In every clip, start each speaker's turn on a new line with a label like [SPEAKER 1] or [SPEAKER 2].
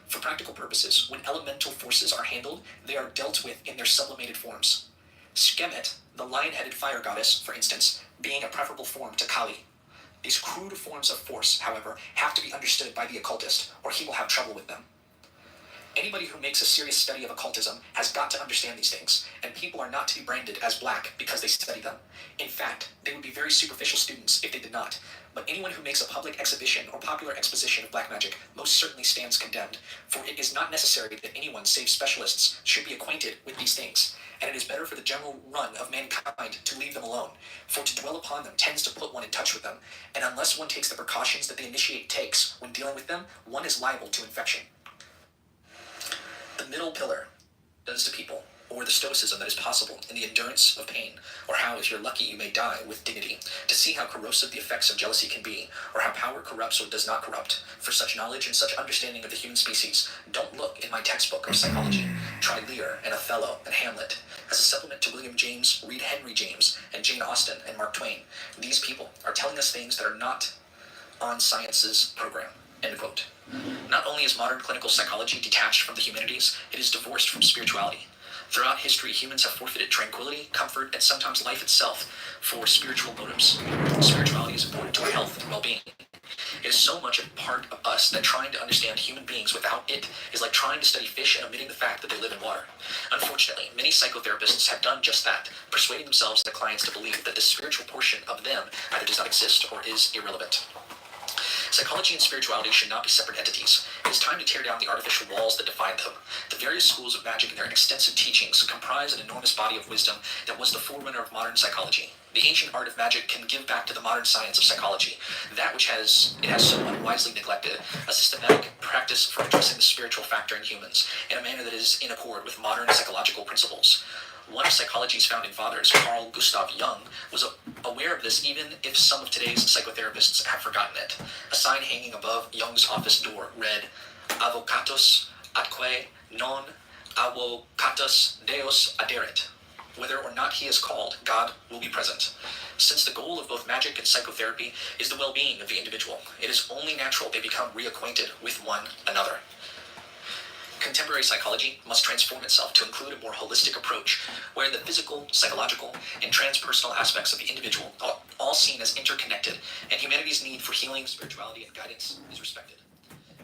[SPEAKER 1] For practical purposes, when elemental forces are handled, they are dealt with in their sublimated forms. Skemet, the lion-headed fire goddess, for instance, being a preferable form to Kali. These crude forms of force, however, have to be understood by the occultist, or he will have trouble with them. Anybody who makes a serious study of occultism has got to understand these things, and people are not to be branded as black because they study them. In fact, they would be very superficial students if they did not. But anyone who makes a public exhibition or popular exposition of black magic most certainly stands condemned, for it is not necessary that anyone save specialists should be acquainted with these things, and it is better for the general run of mankind to leave them alone, for to dwell upon them tends to put one in touch with them, and unless one takes the precautions that the initiate takes when dealing with them, one is liable to infection. The middle pillar does to people, or the stoicism that is possible in the endurance of pain, or how, if you're lucky, you may die with dignity, to see how corrosive the effects of jealousy can be, or how power corrupts or does not corrupt. For such knowledge and such understanding of the human species, don't look in my textbook of psychology. Try Lear and Othello and Hamlet. As a supplement to William James, read Henry James and Jane Austen and Mark Twain. These people are telling us things that are not on science's program. End quote. Not only is modern clinical psychology detached from the humanities, it is divorced from spirituality. Throughout history, humans have forfeited tranquility, comfort, and sometimes life itself for spiritual motives. Spirituality is important to our health and well-being. It is so much a part of us that trying to understand human beings without it is like trying to study fish and omitting the fact that they live in water. Unfortunately, many psychotherapists have done just that, persuading themselves and their clients to believe that the spiritual portion of them either does not exist or is irrelevant. Psychology and spirituality should not be separate entities. It is time to tear down the artificial walls that define them. The various schools of magic and their extensive teachings comprise an enormous body of wisdom that was the forerunner of modern psychology. The ancient art of magic can give back to the modern science of psychology that which it has so unwisely neglected, a systematic practice for addressing the spiritual factor in humans in a manner that is in accord with modern psychological principles. One of psychology's founding fathers, Carl Gustav Jung, was aware of this even if some of today's psychotherapists have forgotten it. A sign hanging above Jung's office door read, Avocatus atque non avocatus Deus aderet. Whether or not he is called, God will be present. Since the goal of both magic and psychotherapy is the well-being of the individual, it is only natural they become reacquainted with one another. Contemporary psychology must transform itself to include a more holistic approach, where the physical, psychological, and transpersonal aspects of the individual are all seen as interconnected, and humanity's need for healing, spirituality, and guidance is respected.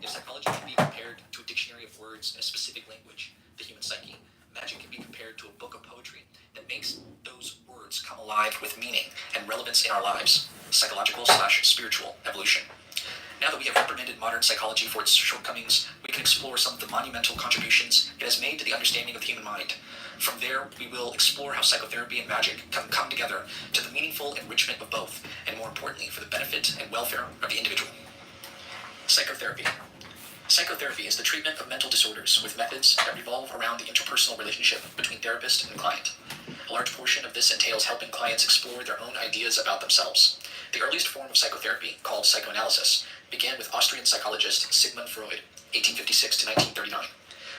[SPEAKER 1] If psychology can be compared to a dictionary of words in a specific language, the human psyche, magic can be compared to a book of poetry that makes those words come alive with meaning and relevance in our lives. Psychological/spiritual evolution. Now that we have reprimanded modern psychology for its shortcomings, we can explore some of the monumental contributions it has made to the understanding of the human mind. From there, we will explore how psychotherapy and magic can come together to the meaningful enrichment of both, and more importantly, for the benefit and welfare of the individual. Psychotherapy. Psychotherapy is the treatment of mental disorders with methods that revolve around the interpersonal relationship between therapist and client. A large portion of this entails helping clients explore their own ideas about themselves. The earliest form of psychotherapy, called psychoanalysis, began with Austrian psychologist Sigmund Freud, 1856 to 1939.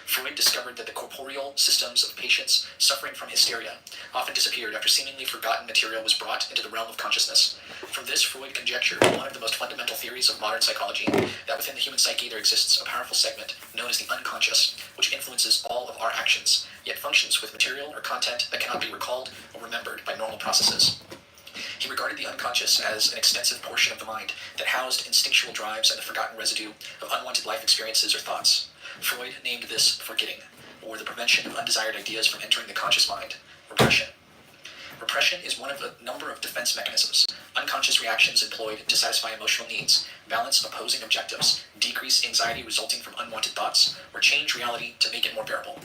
[SPEAKER 1] Freud discovered that the corporeal systems of patients suffering from hysteria often disappeared after seemingly forgotten material was brought into the realm of consciousness. From this, Freud conjectured one of the most fundamental theories of modern psychology, that within the human psyche there exists a powerful segment known as the unconscious, which influences all of our actions, yet functions with material or content that cannot be recalled or remembered by normal processes. He regarded the unconscious as an extensive portion of the mind that housed instinctual drives and the forgotten residue of unwanted life experiences or thoughts. Freud named this forgetting, or the prevention of undesired ideas from entering the conscious mind, repression. Repression is one of a number of defense mechanisms, unconscious reactions employed to satisfy emotional needs, balance opposing objectives, decrease anxiety resulting from unwanted thoughts, or change reality to make it more bearable.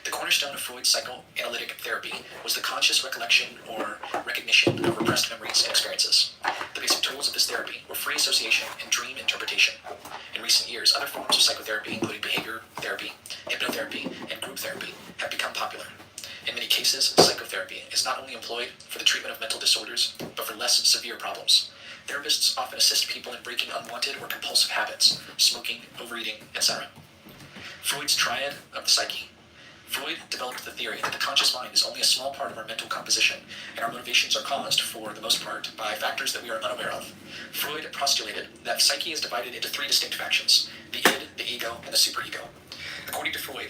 [SPEAKER 1] The cornerstone of Freud's psychoanalytic therapy was the conscious recollection or recognition of repressed memories and experiences. The basic tools of this therapy were free association and dream interpretation. In recent years, other forms of psychotherapy, including behavior therapy, hypnotherapy, and group therapy, have become popular. In many cases, psychotherapy is not only employed for the treatment of mental disorders, but for less severe problems. Therapists often assist people in breaking unwanted or compulsive habits, smoking, overeating, etc. Freud's triad of the psyche. Freud developed the theory that the conscious mind is only a small part of our mental composition, and our motivations are caused, for the most part, by factors that we are unaware of. Freud postulated that psyche is divided into three distinct factions: the id, the ego, and the superego. According to Freud,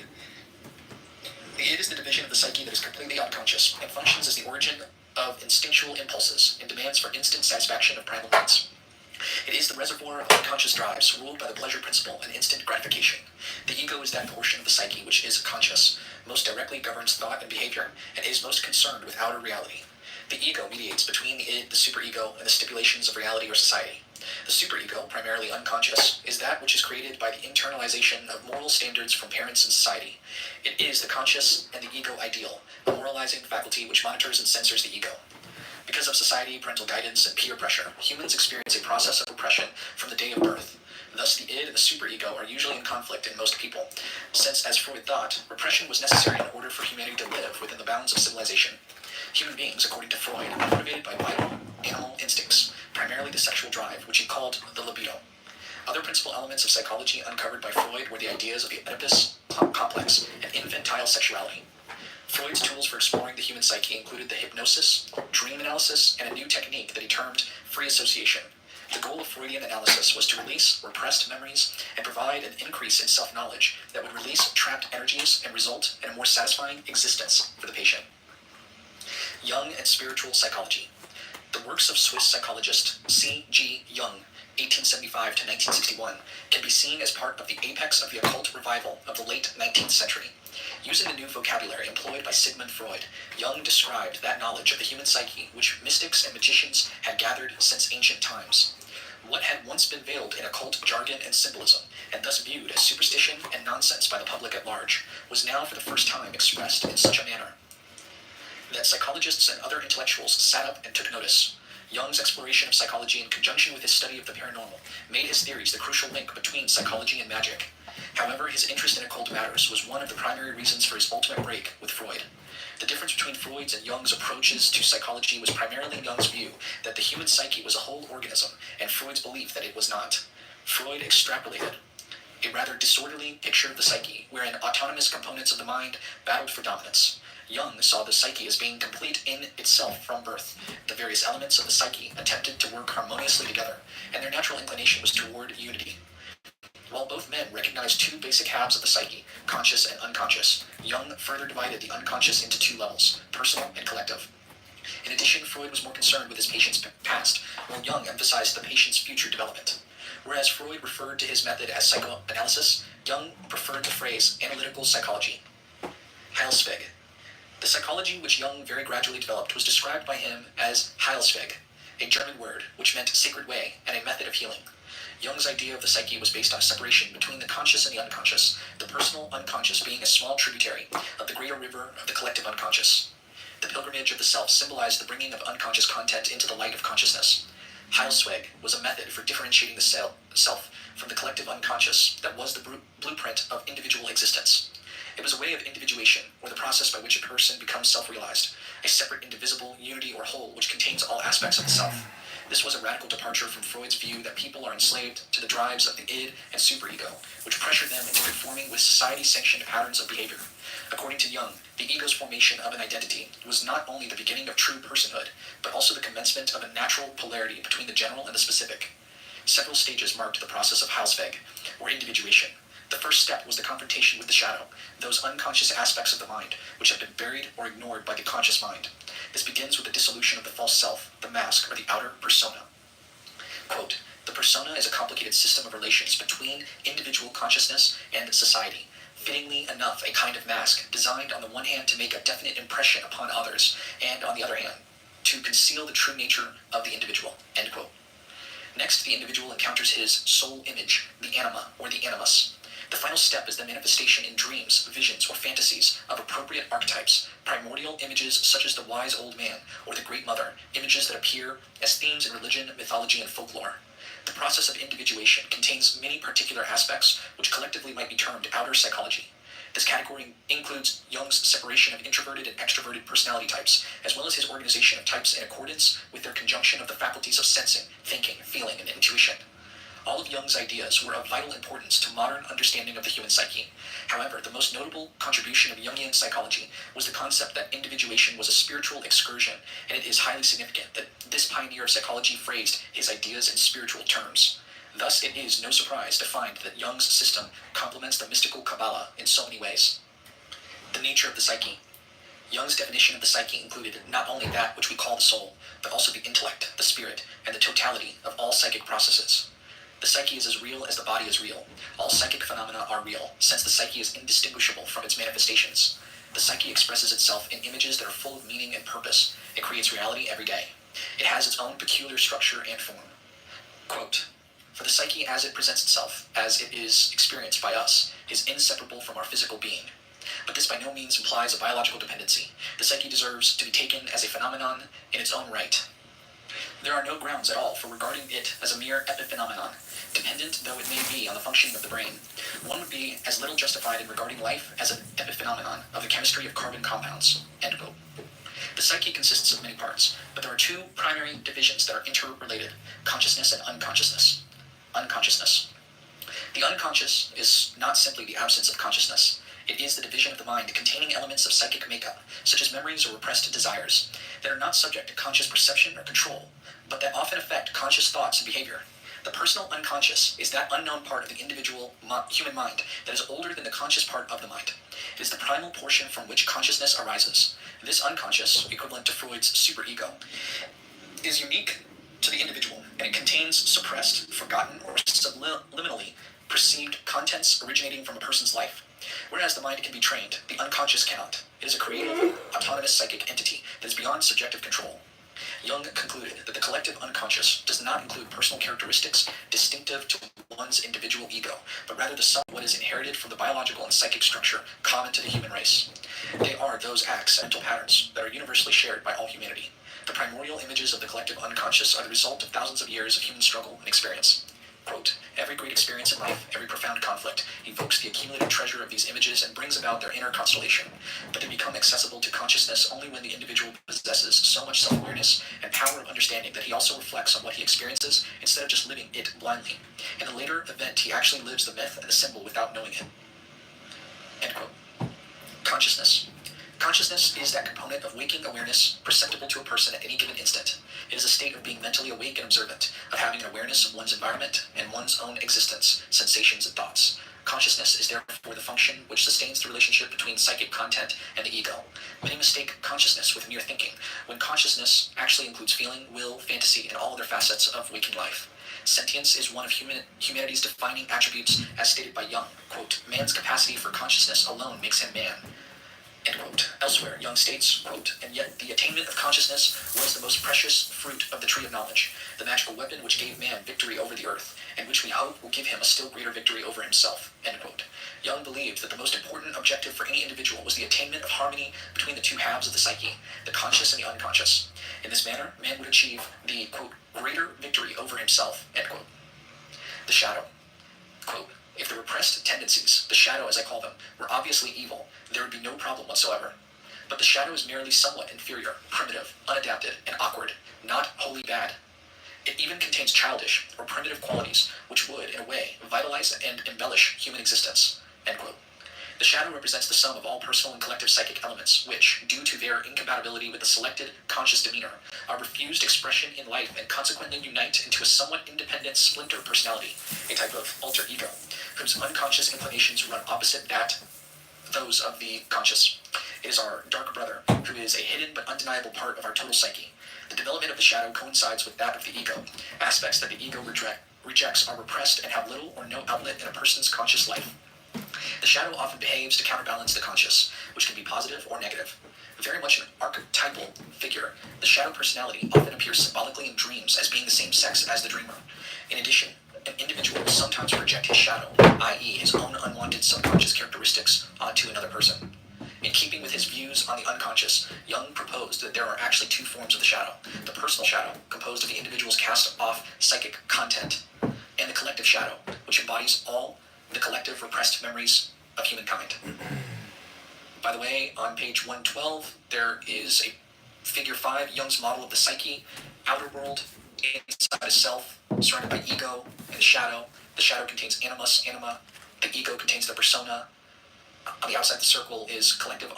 [SPEAKER 1] the id is the division of the psyche that is completely unconscious and functions as the origin of instinctual impulses and demands for instant satisfaction of primal needs. It is the reservoir of unconscious drives, ruled by the pleasure principle and instant gratification. The ego is that portion of the psyche which is conscious, most directly governs thought and behavior, and is most concerned with outer reality. The ego mediates between the id, the superego, and the stipulations of reality or society. The superego, primarily unconscious, is that which is created by the internalization of moral standards from parents and society. It is the conscious and the ego ideal, a moralizing faculty which monitors and censors the ego. Because of society, parental guidance, and peer pressure, humans experience a process of repression from the day of birth. Thus, the id and the superego are usually in conflict in most people, since, as Freud thought, repression was necessary in order for humanity to live within the bounds of civilization. Human beings, according to Freud, are motivated by vital animal instincts, primarily the sexual drive, which he called the libido. Other principal elements of psychology uncovered by Freud were the ideas of the Oedipus complex and infantile sexuality. Freud's tools for exploring the human psyche included the hypnosis, dream analysis, and a new technique that he termed free association. The goal of Freudian analysis was to release repressed memories and provide an increase in self-knowledge that would release trapped energies and result in a more satisfying existence for the patient. Jung and spiritual psychology. The works of Swiss psychologist C.G. Jung, 1875 to 1961, can be seen as part of the apex of the occult revival of the late 19th century. Using the new vocabulary employed by Sigmund Freud, Jung described that knowledge of the human psyche which mystics and magicians had gathered since ancient times. What had once been veiled in occult jargon and symbolism, and thus viewed as superstition and nonsense by the public at large, was now for the first time expressed in such a manner that psychologists and other intellectuals sat up and took notice. Jung's exploration of psychology in conjunction with his study of the paranormal made his theories the crucial link between psychology and magic. However, his interest in occult matters was one of the primary reasons for his ultimate break with Freud. The difference between Freud's and Jung's approaches to psychology was primarily Jung's view that the human psyche was a whole organism, and Freud's belief that it was not. Freud extrapolated a rather disorderly picture of the psyche, wherein autonomous components of the mind battled for dominance. Jung saw the psyche as being complete in itself from birth. The various elements of the psyche attempted to work harmoniously together, and their natural inclination was toward unity. While both men recognized two basic halves of the psyche, conscious and unconscious, Jung further divided the unconscious into two levels, personal and collective. In addition, Freud was more concerned with his patient's past, while Jung emphasized the patient's future development. Whereas Freud referred to his method as psychoanalysis, Jung preferred the phrase analytical psychology. Heilsweg. The psychology which Jung very gradually developed was described by him as Heilsweg, a German word which meant sacred way and a method of healing. Jung's idea of the psyche was based on a separation between the conscious and the unconscious, the personal unconscious being a small tributary of the greater river of the collective unconscious. The pilgrimage of the self symbolized the bringing of unconscious content into the light of consciousness. Heilsweg was a method for differentiating the self from the collective unconscious that was the blueprint of individual existence. It was a way of individuation, or the process by which a person becomes self-realized, a separate indivisible unity or whole which contains all aspects of the self. This was a radical departure from Freud's view that people are enslaved to the drives of the id and superego, which pressure them into conforming with society-sanctioned patterns of behavior. According to Jung, the ego's formation of an identity was not only the beginning of true personhood, but also the commencement of a natural polarity between the general and the specific. Several stages marked the process of Heilsweg, or individuation. The first step was the confrontation with the shadow, those unconscious aspects of the mind which have been buried or ignored by the conscious mind. This begins with the dissolution of the false self, the mask, or the outer persona. Quote, the persona is a complicated system of relations between individual consciousness and society. Fittingly enough, a kind of mask designed on the one hand to make a definite impression upon others, and on the other hand, to conceal the true nature of the individual. End quote. Next, the individual encounters his soul image, the anima, or the animus. The final step is the manifestation in dreams, visions, or fantasies of appropriate archetypes, primordial images such as the wise old man or the great mother, images that appear as themes in religion, mythology, and folklore. The process of individuation contains many particular aspects which collectively might be termed outer psychology. This category includes Jung's separation of introverted and extroverted personality types, as well as his organization of types in accordance with their conjunction of the faculties of sensing, thinking, feeling, and intuition. All of Jung's ideas were of vital importance to modern understanding of the human psyche. However, the most notable contribution of Jungian psychology was the concept that individuation was a spiritual excursion, and it is highly significant that this pioneer of psychology phrased his ideas in spiritual terms. Thus, it is no surprise to find that Jung's system complements the mystical Kabbalah in so many ways. The nature of the psyche. Jung's definition of the psyche included not only that which we call the soul, but also the intellect, the spirit, and the totality of all psychic processes. The psyche is as real as the body is real. All psychic phenomena are real, since the psyche is indistinguishable from its manifestations. The psyche expresses itself in images that are full of meaning and purpose. It creates reality every day. It has its own peculiar structure and form. Quote, "For the psyche as it presents itself, as it is experienced by us, is inseparable from our physical being. But this by no means implies a biological dependency. The psyche deserves to be taken as a phenomenon in its own right. There are no grounds at all for regarding it as a mere epiphenomenon, dependent though it may be on the functioning of the brain. One would be as little justified in regarding life as an epiphenomenon of the chemistry of carbon compounds." End quote. The psyche consists of many parts, but there are two primary divisions that are interrelated: consciousness and unconsciousness. Unconsciousness. The unconscious is not simply the absence of consciousness. It is the division of the mind containing elements of psychic makeup, such as memories or repressed desires, that are not subject to conscious perception or control, but that often affect conscious thoughts and behavior. The personal unconscious is that unknown part of the individual human mind that is older than the conscious part of the mind. It is the primal portion from which consciousness arises. This unconscious, equivalent to Freud's superego, is unique to the individual, and it contains suppressed, forgotten, or subliminally perceived contents originating from a person's life. Whereas the mind can be trained, the unconscious cannot. It is a creative, autonomous psychic entity that is beyond subjective control. Jung concluded that the collective unconscious does not include personal characteristics distinctive to one's individual ego, but rather the sum of what is inherited from the biological and psychic structure common to the human race. They are those acts and mental patterns that are universally shared by all humanity. The primordial images of the collective unconscious are the result of thousands of years of human struggle and experience. Quote, "Every great experience in life, every profound conflict, evokes the accumulated treasure of these images and brings about their inner constellation. But they become accessible to consciousness only when the individual possesses so much self-awareness and power of understanding that he also reflects on what he experiences instead of just living it blindly. In the later event, he actually lives the myth and the symbol without knowing it." End quote. Consciousness. Consciousness is that component of waking awareness perceptible to a person at any given instant. It is a state of being mentally awake and observant, of having an awareness of one's environment and one's own existence, sensations, and thoughts. Consciousness is therefore the function which sustains the relationship between psychic content and the ego. Many mistake consciousness with mere thinking, when consciousness actually includes feeling, will, fantasy, and all other facets of waking life. Sentience is one of humanity's defining attributes, as stated by Jung. Quote, "Man's capacity for consciousness alone makes him man." End quote. Elsewhere, Jung states, quote, "And yet the attainment of consciousness was the most precious fruit of the tree of knowledge, the magical weapon which gave man victory over the earth, and which we hope will give him a still greater victory over himself." End quote. Jung believed that the most important objective for any individual was the attainment of harmony between the two halves of the psyche, the conscious and the unconscious. In this manner, man would achieve the, quote, "greater victory over himself." End quote. The shadow. Quote, "If the repressed tendencies, the shadow as I call them, were obviously evil, there would be no problem whatsoever. But the shadow is merely somewhat inferior, primitive, unadapted, and awkward, not wholly bad. It even contains childish or primitive qualities which would, in a way, vitalize and embellish human existence." End quote. The shadow represents the sum of all personal and collective psychic elements which, due to their incompatibility with the selected conscious demeanor, are refused expression in life and consequently unite into a somewhat independent splinter personality, a type of alter ego, whose unconscious inclinations run opposite those of the conscious. It is our dark brother, who is a hidden but undeniable part of our total psyche. The development of the shadow coincides with that of the ego. Aspects that the ego rejects are repressed and have little or no outlet in a person's conscious life. The shadow often behaves to counterbalance the conscious, which can be positive or negative. Very much an archetypal figure, the shadow personality often appears symbolically in dreams as being the same sex as the dreamer. In addition, an individual will sometimes project his shadow, i.e. his own unwanted subconscious characteristics, onto another person. In keeping with his views on the unconscious, Jung proposed that there are actually two forms of the shadow: the personal shadow, composed of the individual's cast-off psychic content, and the collective shadow, which embodies all the collective repressed memories of humankind. By the way, on page 112, there is a figure 5, Jung's model of the psyche, outer world, inside a self, surrounded by ego and the shadow. The shadow contains animus, anima. The ego contains the persona. On the outside the circle is collective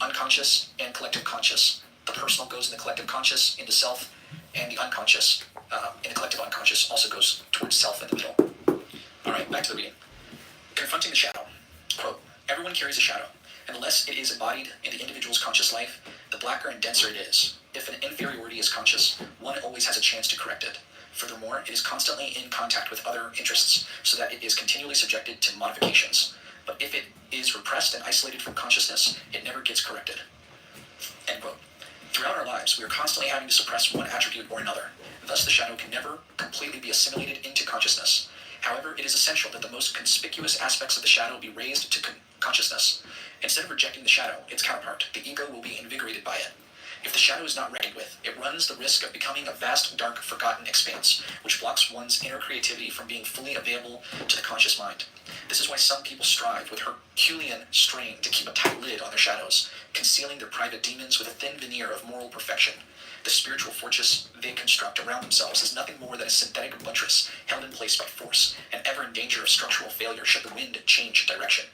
[SPEAKER 1] unconscious and collective conscious. The personal goes in the collective conscious into self, and the unconscious, in the collective unconscious, also goes towards self in the middle. All right, back to the reading. Confronting the shadow. Quote, everyone carries a shadow, and unless it is embodied in the individual's conscious life, the blacker and denser it is. If an inferiority is conscious, one always has a chance to correct it. Furthermore, it is constantly in contact with other interests, so that it is continually subjected to modifications. But if it is repressed and isolated from consciousness, it never gets corrected. End quote. Throughout our lives, we are constantly having to suppress one attribute or another. Thus, the shadow can never completely be assimilated into consciousness. However, it is essential that the most conspicuous aspects of the shadow be raised to consciousness. Instead of rejecting the shadow, its counterpart, the ego, will be invigorated by it. If the shadow is not reckoned with, it runs the risk of becoming a vast, dark, forgotten expanse, which blocks one's inner creativity from being fully available to the conscious mind. This is why some people strive with Herculean strain to keep a tight lid on their shadows, concealing their private demons with a thin veneer of moral perfection. The spiritual fortress they construct around themselves is nothing more than a synthetic buttress held in place by force, and ever in danger of structural failure should the wind change direction.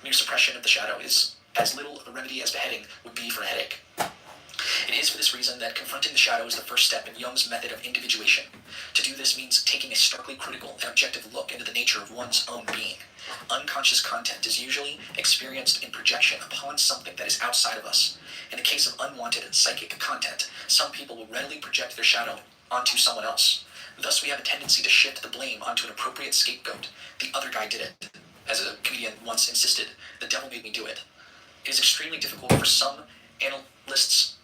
[SPEAKER 1] Mere suppression of the shadow is as little of a remedy as beheading would be for a headache. It is for this reason that confronting the shadow is the first step in Jung's method of individuation. To do this means taking a starkly critical and objective look into the nature of one's own being. Unconscious content is usually experienced in projection upon something that is outside of us. In the case of unwanted psychic content, some people will readily project their shadow onto someone else. Thus, we have a tendency to shift the blame onto an appropriate scapegoat. The other guy did it. As a comedian once insisted, the devil made me do it. It is extremely difficult for some analysts,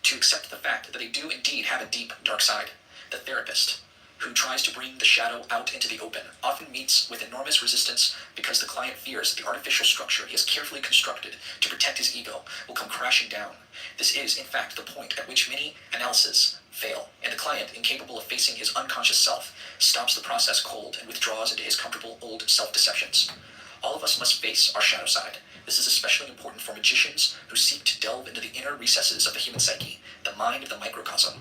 [SPEAKER 1] to accept the fact that they do indeed have a deep, dark side. The therapist, who tries to bring the shadow out into the open, often meets with enormous resistance because the client fears that the artificial structure he has carefully constructed to protect his ego will come crashing down. This is, in fact, the point at which many analyses fail, and the client, incapable of facing his unconscious self, stops the process cold and withdraws into his comfortable old self-deceptions. All of us must face our shadow side. This is especially important for magicians who seek to delve into the inner recesses of the human psyche, the mind of the microcosm.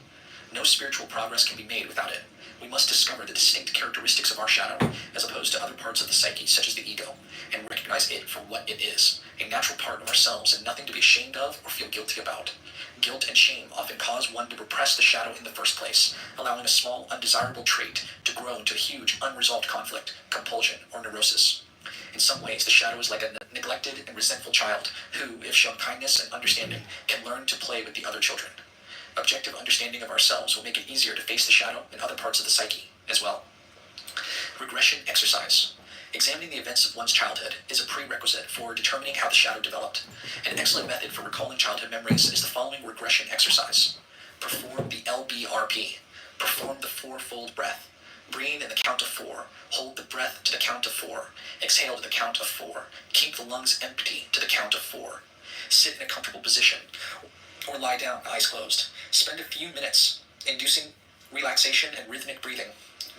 [SPEAKER 1] No spiritual progress can be made without it. We must discover the distinct characteristics of our shadow, as opposed to other parts of the psyche, such as the ego, and recognize it for what it is, a natural part of ourselves and nothing to be ashamed of or feel guilty about. Guilt and shame often cause one to repress the shadow in the first place, allowing a small, undesirable trait to grow into a huge, unresolved conflict, compulsion, or neurosis. In some ways, the shadow is like a neglected and resentful child who, if shown kindness and understanding, can learn to play with the other children. Objective understanding of ourselves will make it easier to face the shadow in other parts of the psyche as well. Regression exercise. Examining the events of one's childhood is a prerequisite for determining how the shadow developed. An excellent method for recalling childhood memories is the following regression exercise. Perform the LBRP. Perform the fourfold breath. Breathe in the count of 4. Hold the breath to the count of 4. Exhale to the count of 4. Keep the lungs empty to the count of 4. Sit in a comfortable position or lie down, eyes closed. Spend a few minutes inducing relaxation and rhythmic breathing.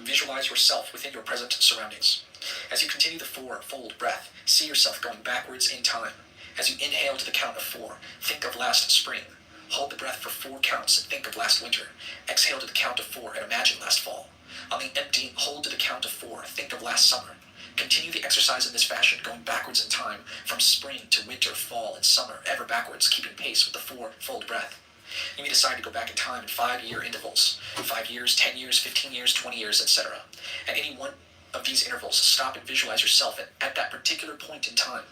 [SPEAKER 1] Visualize yourself within your present surroundings. As you continue the fourfold breath, see yourself going backwards in time. As you inhale to the count of 4, think of last spring. Hold the breath for 4 counts and think of last winter. Exhale to the count of 4 and imagine last fall. On the empty, hold to the count of 4, think of last summer. Continue the exercise in this fashion, going backwards in time, from spring to winter, fall, and summer, ever backwards, keeping pace with the fourfold breath. You may decide to go back in time in 5-year intervals, 5 years, 10 years, 15 years, 20 years, etc. At any one of these intervals, stop and visualize yourself at that particular point in time.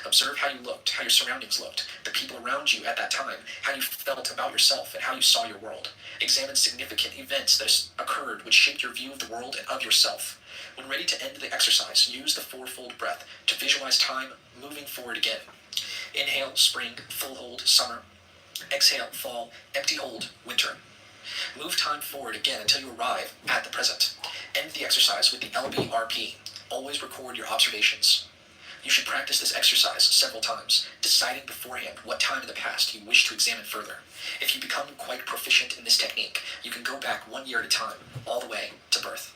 [SPEAKER 1] Observe how you looked, how your surroundings looked, the people around you at that time, how you felt about yourself, and how you saw your world. Examine significant events that occurred which shaped your view of the world and of yourself. When ready to end the exercise, use the fourfold breath to visualize time moving forward again. Inhale, spring, full hold, summer. Exhale, fall, empty hold, winter. Move time forward again until you arrive at the present. End the exercise with the LBRP. Always record your observations. You should practice this exercise several times, deciding beforehand what time in the past you wish to examine further. If you become quite proficient in this technique, you can go back 1 year at a time, all the way to birth.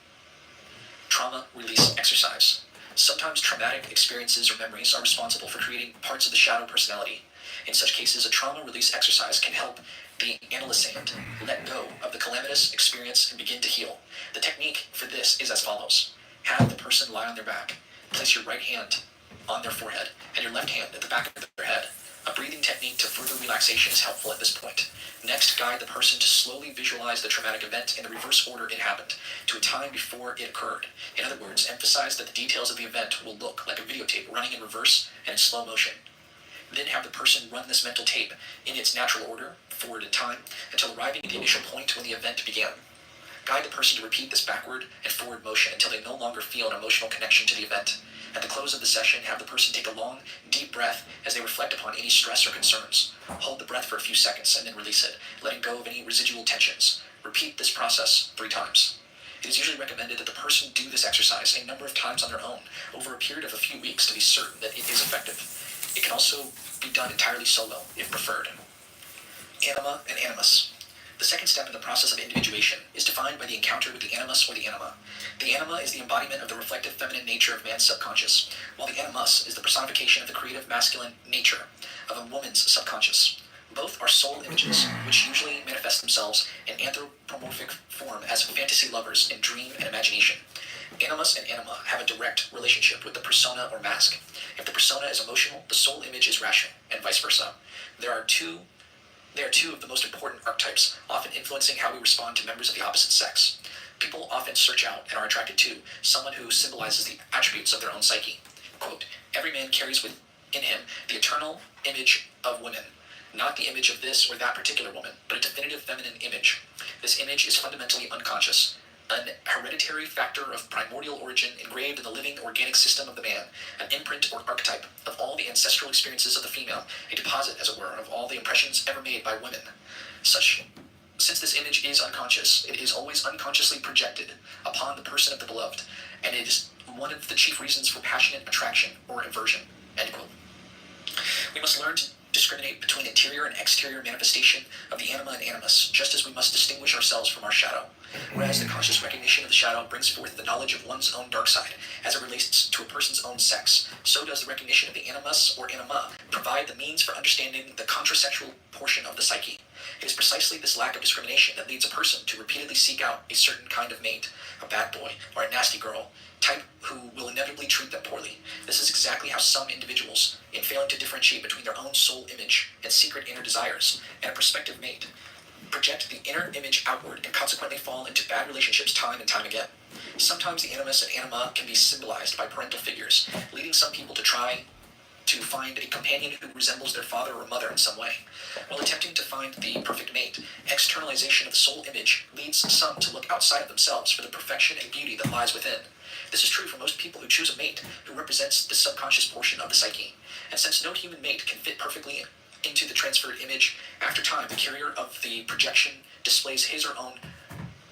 [SPEAKER 1] Trauma release exercise. Sometimes traumatic experiences or memories are responsible for creating parts of the shadow personality. In such cases, a trauma release exercise can help the analysand let go of the calamitous experience and begin to heal. The technique for this is as follows. Have the person lie on their back. Place your right hand on their forehead and your left hand at the back of their head. A breathing technique to further relaxation is helpful at this point. Next, guide the person to slowly visualize the traumatic event in the reverse order it happened, to a time before it occurred. In other words, emphasize that the details of the event will look like a videotape running in reverse and in slow motion. Then have the person run this mental tape in its natural order, forward in time, until arriving at the initial point when the event began. Guide the person to repeat this backward and forward motion until they no longer feel an emotional connection to the event. At the close of the session, have the person take a long, deep breath as they reflect upon any stress or concerns. Hold the breath for a few seconds and then release it, letting go of any residual tensions. Repeat this process 3 times. It is usually recommended that the person do this exercise a number of times on their own over a period of a few weeks to be certain that it is effective. It can also be done entirely solo, if preferred. Anima and animus. The second step in the process of individuation is defined by the encounter with the animus or the anima. The anima is the embodiment of the reflective feminine nature of man's subconscious, while the animus is the personification of the creative masculine nature of a woman's subconscious. Both are soul images, which usually manifest themselves in anthropomorphic form as fantasy lovers in dream and imagination. Animus and anima have a direct relationship with the persona or mask. If the persona is emotional, the soul image is rational, and vice versa. They are two of the most important archetypes, often influencing how we respond to members of the opposite sex. People often search out and are attracted to someone who symbolizes the attributes of their own psyche. Quote, every man carries within him the eternal image of women, not the image of this or that particular woman, but a definitive feminine image. This image is fundamentally unconscious, an hereditary factor of primordial origin engraved in the living organic system of the man, an imprint or archetype of all the ancestral experiences of the female, a deposit, as it were, of all the impressions ever made by women. Since this image is unconscious, it is always unconsciously projected upon the person of the beloved, and it is one of the chief reasons for passionate attraction or aversion. End quote. We must learn to discriminate between interior and exterior manifestation of the anima and animus, just as we must distinguish ourselves from our shadow. Whereas the conscious recognition of the shadow brings forth the knowledge of one's own dark side, as it relates to a person's own sex, so does the recognition of the animus or anima provide the means for understanding the contrasexual portion of the psyche. It is precisely this lack of discrimination that leads a person to repeatedly seek out a certain kind of mate, a bad boy, or a nasty girl, type who will inevitably treat them poorly. This is exactly how some individuals, in failing to differentiate between their own soul image and secret inner desires and a prospective mate, project the inner image outward and consequently fall into bad relationships time and time again. Sometimes the animus and anima can be symbolized by parental figures, leading some people to try to find a companion who resembles their father or mother in some way. While attempting to find the perfect mate, externalization of the soul image leads some to look outside of themselves for the perfection and beauty that lies within. This is true for most people who choose a mate who represents the subconscious portion of the psyche. And since no human mate can fit perfectly into the transferred image, after time, the carrier of the projection displays his or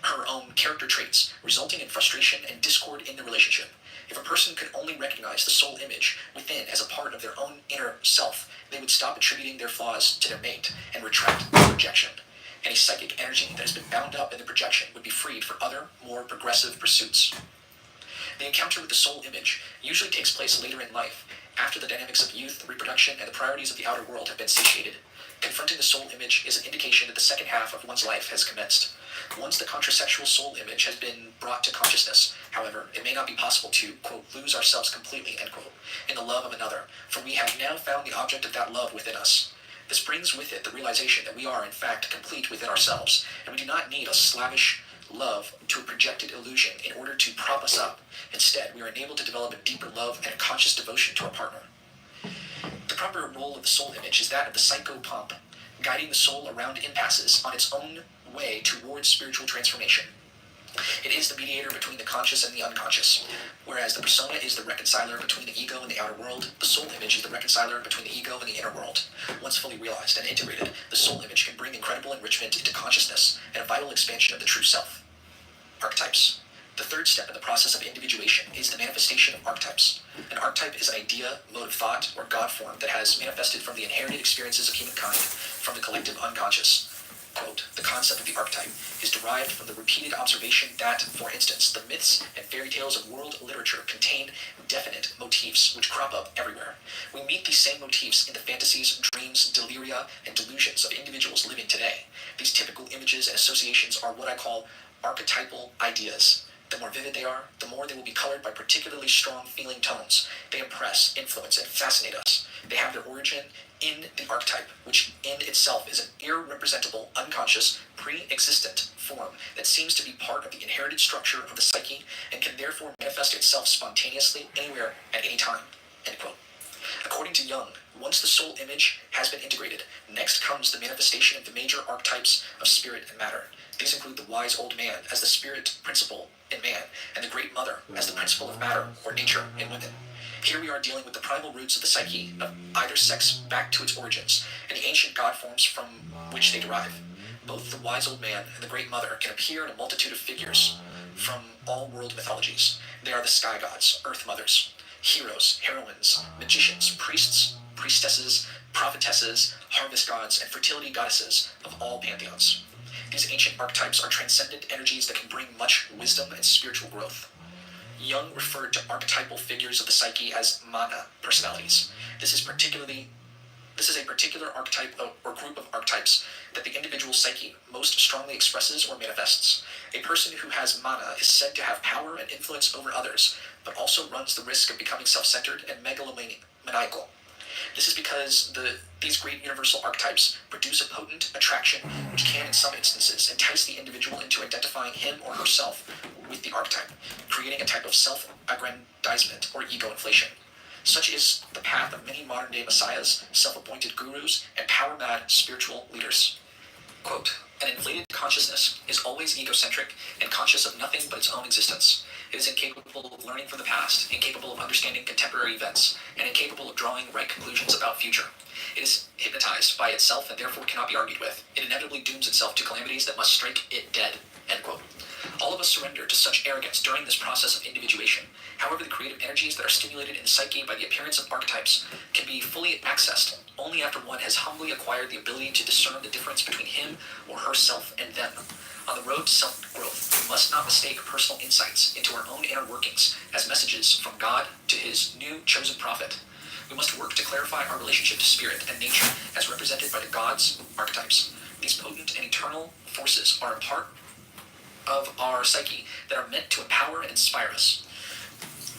[SPEAKER 1] her own character traits, resulting in frustration and discord in the relationship. If a person could only recognize the soul image within as a part of their own inner self, they would stop attributing their flaws to their mate and retract the projection. Any psychic energy that has been bound up in the projection would be freed for other, more progressive pursuits. The encounter with the soul image usually takes place later in life, after the dynamics of youth, reproduction, and the priorities of the outer world have been satiated. Confronting the soul image is an indication that the second half of one's life has commenced. Once the contrasexual soul image has been brought to consciousness, however, it may not be possible to, quote, lose ourselves completely, end quote, in the love of another, for we have now found the object of that love within us. This brings with it the realization that we are, in fact, complete within ourselves, and we do not need a slavish love to a projected illusion in order to prop us up. Instead, we are enabled to develop a deeper love and a conscious devotion to our partner. The proper role of the soul image is that of the psychopomp, guiding the soul around impasses on its own way towards spiritual transformation. It is the mediator between the conscious and the unconscious. Whereas the persona is the reconciler between the ego and the outer world, the soul image is the reconciler between the ego and the inner world. Once fully realized and integrated, the soul image can bring incredible enrichment into consciousness and a vital expansion of the true self. Archetypes. The third step in the process of individuation is the manifestation of archetypes. An archetype is an idea, mode of thought, or God form that has manifested from the inherited experiences of humankind, from the collective unconscious. Quote, the concept of the archetype is derived from the repeated observation that, for instance, the myths and fairy tales of world literature contain definite motifs which crop up everywhere. We meet these same motifs in the fantasies, dreams, deliria, and delusions of individuals living today. These typical images and associations are what I call archetypal ideas. The more vivid they are, the more they will be colored by particularly strong feeling tones. They impress, influence, and fascinate us. They have their origin in the archetype, which in itself is an irrepresentable, unconscious, pre-existent form that seems to be part of the inherited structure of the psyche and can therefore manifest itself spontaneously anywhere at any time. End quote. According to Jung, once the soul image has been integrated, next comes the manifestation of the major archetypes of spirit and matter. These include the wise old man as the spirit principle in man, and the great mother as the principle of matter or nature in women. Here we are dealing with the primal roots of the psyche of either sex back to its origins, and the ancient god forms from which they derive. Both the wise old man and the great mother can appear in a multitude of figures from all world mythologies. They are the sky gods, earth mothers, heroes, heroines, magicians, priests, priestesses, prophetesses, harvest gods, and fertility goddesses of all pantheons. These ancient archetypes are transcendent energies that can bring much wisdom and spiritual growth. Jung referred to archetypal figures of the psyche as mana personalities. This is a particular archetype or group of archetypes that the individual psyche most strongly expresses or manifests. A person who has mana is said to have power and influence over others, but also runs the risk of becoming self-centered and megalomaniacal. This is because these great universal archetypes produce a potent attraction which can, in some instances, entice the individual into identifying him or herself with the archetype, creating a type of self-aggrandizement or ego inflation. Such is the path of many modern-day messiahs, self-appointed gurus, and power-mad spiritual leaders. Quote, an inflated consciousness is always egocentric and conscious of nothing but its own existence. It is incapable of learning from the past, incapable of understanding contemporary events, and incapable of drawing right conclusions about future. It is hypnotized by itself and therefore cannot be argued with. It inevitably dooms itself to calamities that must strike it dead. End quote. All of us surrender to such arrogance during this process of individuation. However, the creative energies that are stimulated in the psyche by the appearance of archetypes can be fully accessed only after one has humbly acquired the ability to discern the difference between him or herself and them. On the road to self-growth, we must not mistake personal insights into our own inner workings as messages from God to his new chosen prophet. We must work to clarify our relationship to spirit and nature as represented by the gods' archetypes. These potent and eternal forces are a part of our psyche that are meant to empower and inspire us.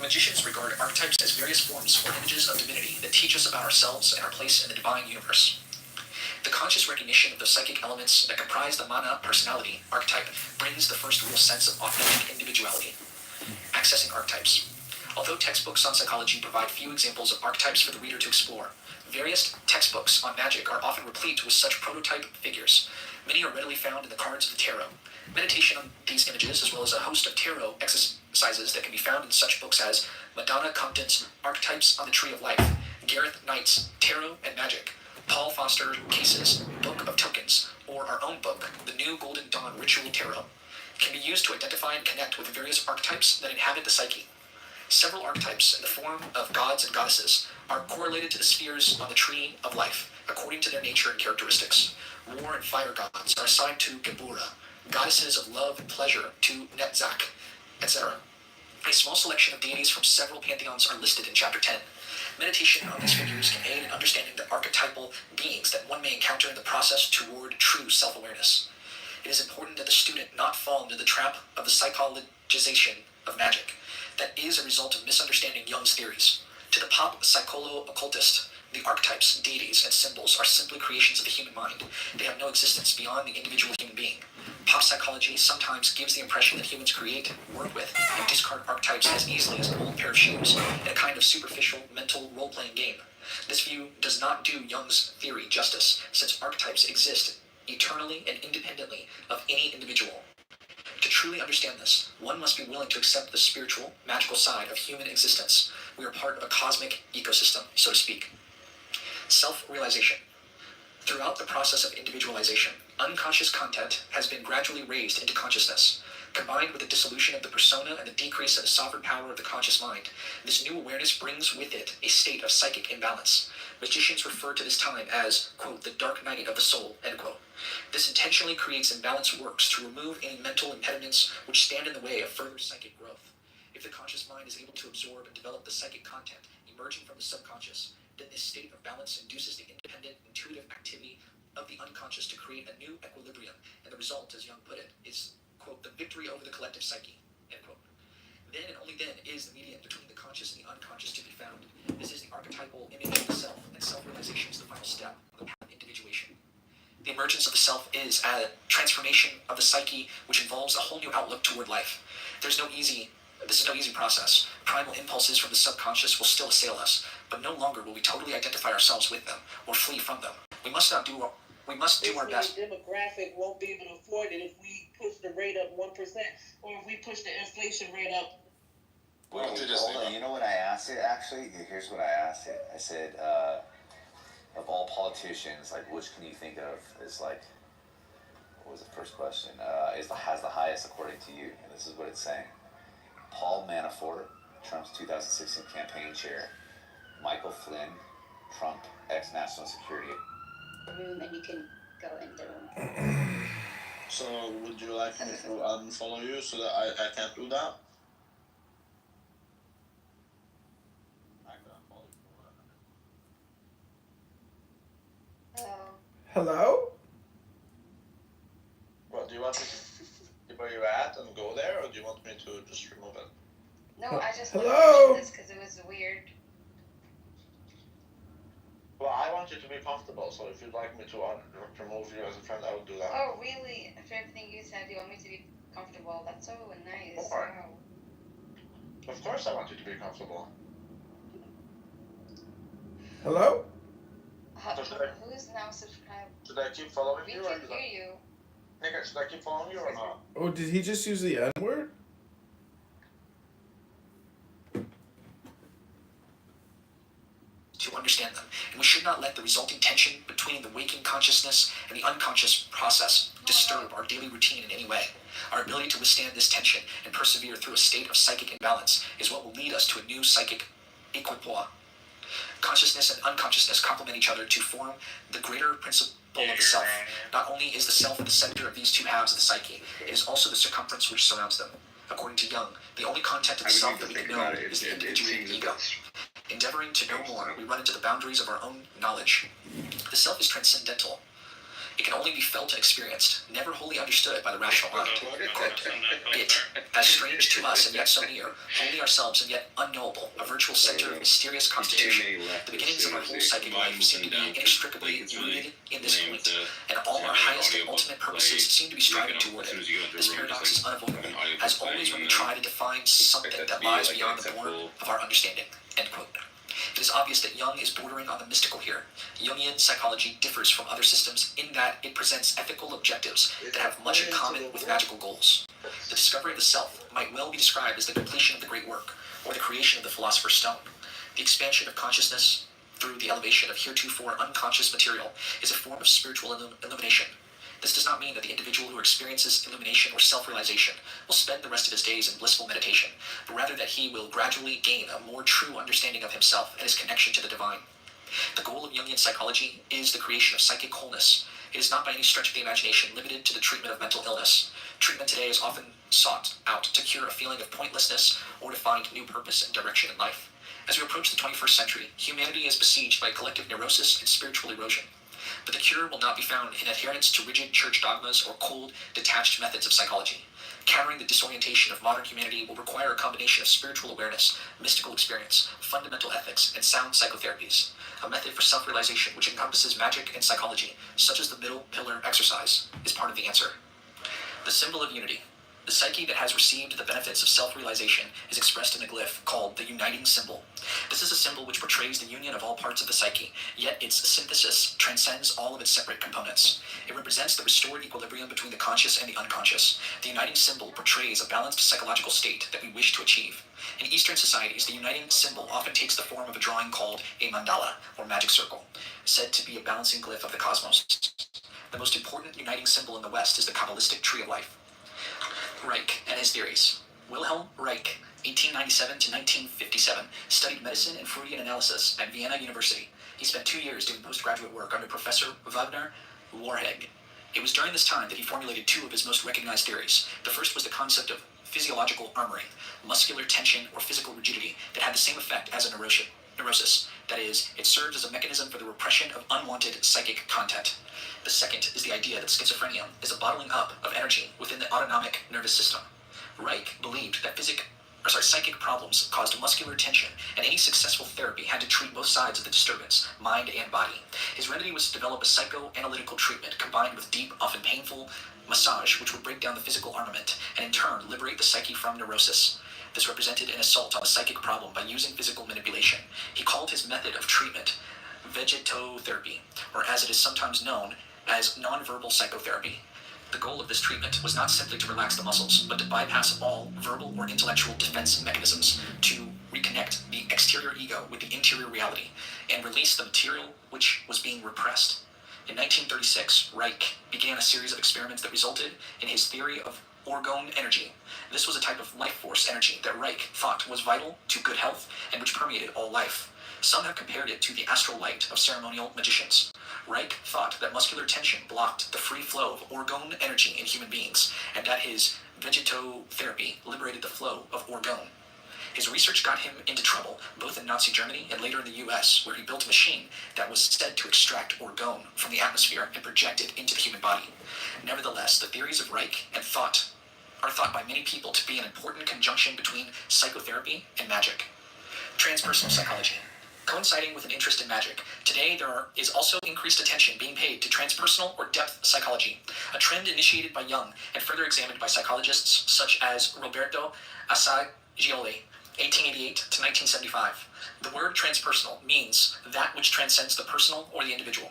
[SPEAKER 1] Magicians regard archetypes as various forms or images of divinity that teach us about ourselves and our place in the divine universe. The conscious recognition of the psychic elements that comprise the mana personality archetype brings the first real sense of authentic individuality. Accessing archetypes. Although textbooks on psychology provide few examples of archetypes for the reader to explore, various textbooks on magic are often replete with such prototype figures. Many are readily found in the cards of the tarot. Meditation on these images, as well as a host of tarot exercises that can be found in such books as Madonna Compton's Archetypes on the Tree of Life, Gareth Knight's Tarot and Magic, Paul Foster Case's Book of Tokens, or our own book, The New Golden Dawn Ritual Tarot, can be used to identify and connect with the various archetypes that inhabit the psyche. Several archetypes in the form of gods and goddesses are correlated to the spheres on the Tree of Life, according to their nature and characteristics. War and fire gods are assigned to Gebura, goddesses of love and pleasure to Netzach, etc. A small selection of deities from several pantheons are listed in Chapter 10. Meditation on these figures can aid in understanding the archetypal beings that one may encounter in the process toward true self-awareness. It is important that the student not fall into the trap of the psychologization of magic that is a result of misunderstanding Jung's theories. To the pop psycholo-occultist, the archetypes, deities, and symbols are simply creations of the human mind. They have no existence beyond the individual human being. Pop psychology sometimes gives the impression that humans create, work with, and discard archetypes as easily as an old pair of shoes in a kind of superficial mental role-playing game. This view does not do Jung's theory justice, since archetypes exist eternally and independently of any individual. To truly understand this, one must be willing to accept the spiritual, magical side of human existence. We are part of a cosmic ecosystem, so to speak. Self-realization. Throughout the process of individualization, unconscious content has been gradually raised into consciousness. Combined with the dissolution of the persona and the decrease of the sovereign power of the conscious mind, this new awareness brings with it a state of psychic imbalance. Magicians refer to this time as, quote, the dark night of the soul, end quote. This intentionally creates imbalanced works to remove any mental impediments which stand in the way of further psychic growth. If the conscious mind is able to absorb and develop the psychic content emerging from the subconscious, then this state of balance induces the independent, intuitive activity of the unconscious to create a new equilibrium, and the result, as Jung put it, is, quote, the victory over the collective psyche, end quote. Then and only then is the median between the conscious and the unconscious to be found. This is the archetypal image of the self, and self-realization is the final step of the path of individuation. The emergence of the self is a transformation of the psyche, which involves a whole new outlook toward life. This is no easy process. Primal impulses from the subconscious will still assail us, but no longer will we totally identify ourselves with them or flee from them. We must do our best.
[SPEAKER 2] The demographic won't be able to afford it if we push the rate up 1%, or if we push the inflation rate up.
[SPEAKER 3] Well, hold on. You know what I asked it, actually? Here's what I asked it. I said, of all politicians, like, which can you think of as, like, what was the first question? Has the highest according to you? And this is what it's saying. Paul Manafort, Trump's 2016 campaign chair. Michael Flynn, Trump, ex-national security.
[SPEAKER 4] Room and you can go in the room.
[SPEAKER 5] So would you like me to unfollow you so that I can't do that?
[SPEAKER 6] Hello?
[SPEAKER 5] What, do you want me to see where you're at and go there, or do you want me to just remove it?
[SPEAKER 4] No, I just
[SPEAKER 6] Hello?
[SPEAKER 4] wanted to this because it was weird.
[SPEAKER 5] Well, I want you to be comfortable, so if you'd like me to remove you as a friend, I would do that.
[SPEAKER 4] Oh, really? After everything you said, you want me to be comfortable? That's so nice.
[SPEAKER 5] Alright.
[SPEAKER 4] Wow.
[SPEAKER 5] Of course I want you to be comfortable.
[SPEAKER 6] Hello?
[SPEAKER 4] Who's now subscribed?
[SPEAKER 5] Should I keep following
[SPEAKER 4] We
[SPEAKER 5] you, or
[SPEAKER 4] can
[SPEAKER 5] should
[SPEAKER 4] hear you.
[SPEAKER 5] should I keep following you or not?
[SPEAKER 6] Oh, did he just use the N-word?
[SPEAKER 1] To understand them, and we should not let the resulting tension between the waking consciousness and the unconscious process disturb our daily routine in any way. Our ability to withstand this tension and persevere through a state of psychic imbalance is what will lead us to a new psychic equipoise. Consciousness and unconsciousness complement each other to form the greater principle of the self. Not only is the self at the center of these two halves of the psyche, it is also the circumference which surrounds them. According to Jung, the only content of the self that we can know is the individuated ego. Endeavoring to know more, we run into the boundaries of our own knowledge. The self is transcendental. It can only be felt and experienced, never wholly understood by the rational mind. Quote, it, as strange to us and yet so near, wholly ourselves and yet unknowable, a virtual center of mysterious constitution. The beginnings of our whole psychic life seem to be inextricably rooted in this point, and all our highest and ultimate purposes seem to be striving toward it. This paradox is unavoidable, as always when we try to define something that lies beyond the bourne of our understanding. End quote. It is obvious that Jung is bordering on the mystical here. Jungian psychology differs from other systems in that it presents ethical objectives that have much in common with magical goals. The discovery of the self might well be described as the completion of the great work, or the creation of the philosopher's stone. The expansion of consciousness through the elevation of heretofore unconscious material is a form of spiritual illumination. This does not mean that the individual who experiences illumination or self-realization will spend the rest of his days in blissful meditation, but rather that he will gradually gain a more true understanding of himself and his connection to the divine. The goal of Jungian psychology is the creation of psychic wholeness. It is not by any stretch of the imagination limited to the treatment of mental illness. Treatment today is often sought out to cure a feeling of pointlessness or to find new purpose and direction in life. As we approach the 21st century, humanity is besieged by collective neurosis and spiritual erosion. But the cure will not be found in adherence to rigid church dogmas or cold, detached methods of psychology. Countering the disorientation of modern humanity will require a combination of spiritual awareness, mystical experience, fundamental ethics, and sound psychotherapies. A method for self-realization which encompasses magic and psychology, such as the middle pillar exercise, is part of the answer. The symbol of unity. The psyche that has received the benefits of self-realization is expressed in a glyph called the uniting symbol. This is a symbol which portrays the union of all parts of the psyche, yet its synthesis transcends all of its separate components. It represents the restored equilibrium between the conscious and the unconscious. The uniting symbol portrays a balanced psychological state that we wish to achieve. In Eastern societies, the uniting symbol often takes the form of a drawing called a mandala, or magic circle, said to be a balancing glyph of the cosmos. The most important uniting symbol in the West is the Kabbalistic tree of life. Reich and his theories. Wilhelm Reich, 1897 to 1957, studied medicine and Freudian analysis at Vienna University. He spent 2 years doing postgraduate work under Professor Wagner Warheg. It was during this time that he formulated two of his most recognized theories. The first was the concept of physiological armoring, muscular tension or physical rigidity that had the same effect as a neurosis. That is, it serves as a mechanism for the repression of unwanted psychic content. The second is the idea that schizophrenia is a bottling up of energy within the autonomic nervous system. Reich believed that psychic problems caused muscular tension, and any successful therapy had to treat both sides of the disturbance, mind and body. His remedy was to develop a psychoanalytical treatment combined with deep, often painful, massage, which would break down the physical armament and in turn liberate the psyche from neurosis. This represented an assault on the psychic problem by using physical manipulation. He called his method of treatment vegetotherapy, or as it is sometimes known as nonverbal psychotherapy. The goal of this treatment was not simply to relax the muscles, but to bypass all verbal or intellectual defense mechanisms to reconnect the exterior ego with the interior reality and release the material which was being repressed. In 1936, Reich began a series of experiments that resulted in his theory of orgone energy. This was a type of life force energy that Reich thought was vital to good health and which permeated all life. Some have compared it to the astral light of ceremonial magicians. Reich thought that muscular tension blocked the free flow of orgone energy in human beings, and that his vegetotherapy liberated the flow of orgone. His research got him into trouble, both in Nazi Germany and later in the US, where he built a machine that was said to extract orgone from the atmosphere and project it into the human body. Nevertheless, the theories of Reich and thought are thought by many people to be an important conjunction between psychotherapy and magic. Transpersonal psychology. Coinciding with an interest in magic, today there is also increased attention being paid to transpersonal or depth psychology, a trend initiated by Jung and further examined by psychologists such as Roberto Assagioli, 1888 to 1975. The word transpersonal means that which transcends the personal or the individual.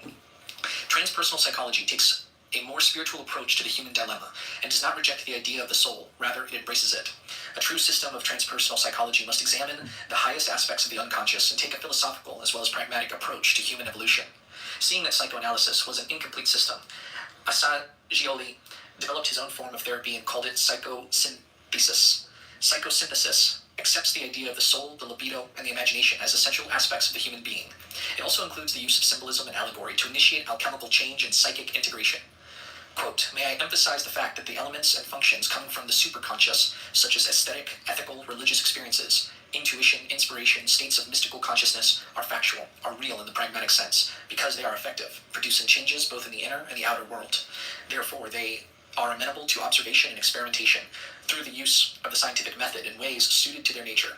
[SPEAKER 1] Transpersonal psychology takes a more spiritual approach to the human dilemma and does not reject the idea of the soul, rather it embraces it. A true system of transpersonal psychology must examine the highest aspects of the unconscious and take a philosophical as well as pragmatic approach to human evolution. Seeing that psychoanalysis was an incomplete system, Assagioli developed his own form of therapy and called it psychosynthesis. Psychosynthesis accepts the idea of the soul, the libido, and the imagination as essential aspects of the human being. It also includes the use of symbolism and allegory to initiate alchemical change and psychic integration. Quote, may I emphasize the fact that the elements and functions coming from the superconscious, such as aesthetic, ethical, religious experiences, intuition, inspiration, states of mystical consciousness, are factual, are real in the pragmatic sense, because they are effective, producing changes both in the inner and the outer world. Therefore, they are amenable to observation and experimentation through the use of the scientific method in ways suited to their nature.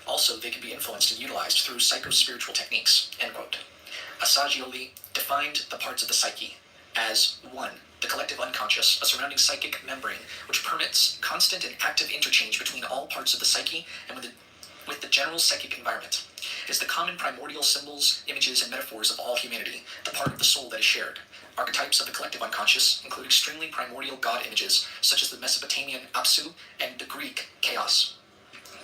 [SPEAKER 1] Also, they can be influenced and utilized through psycho-spiritual techniques, end quote. Assagioli defined the parts of the psyche as 1. The collective unconscious, a surrounding psychic membrane which permits constant and active interchange between all parts of the psyche and with the general psychic environment. It is the common primordial symbols, images, and metaphors of all humanity, the part of the soul that is shared. Archetypes of the collective unconscious include extremely primordial god images, such as the Mesopotamian Apsu and the Greek Chaos.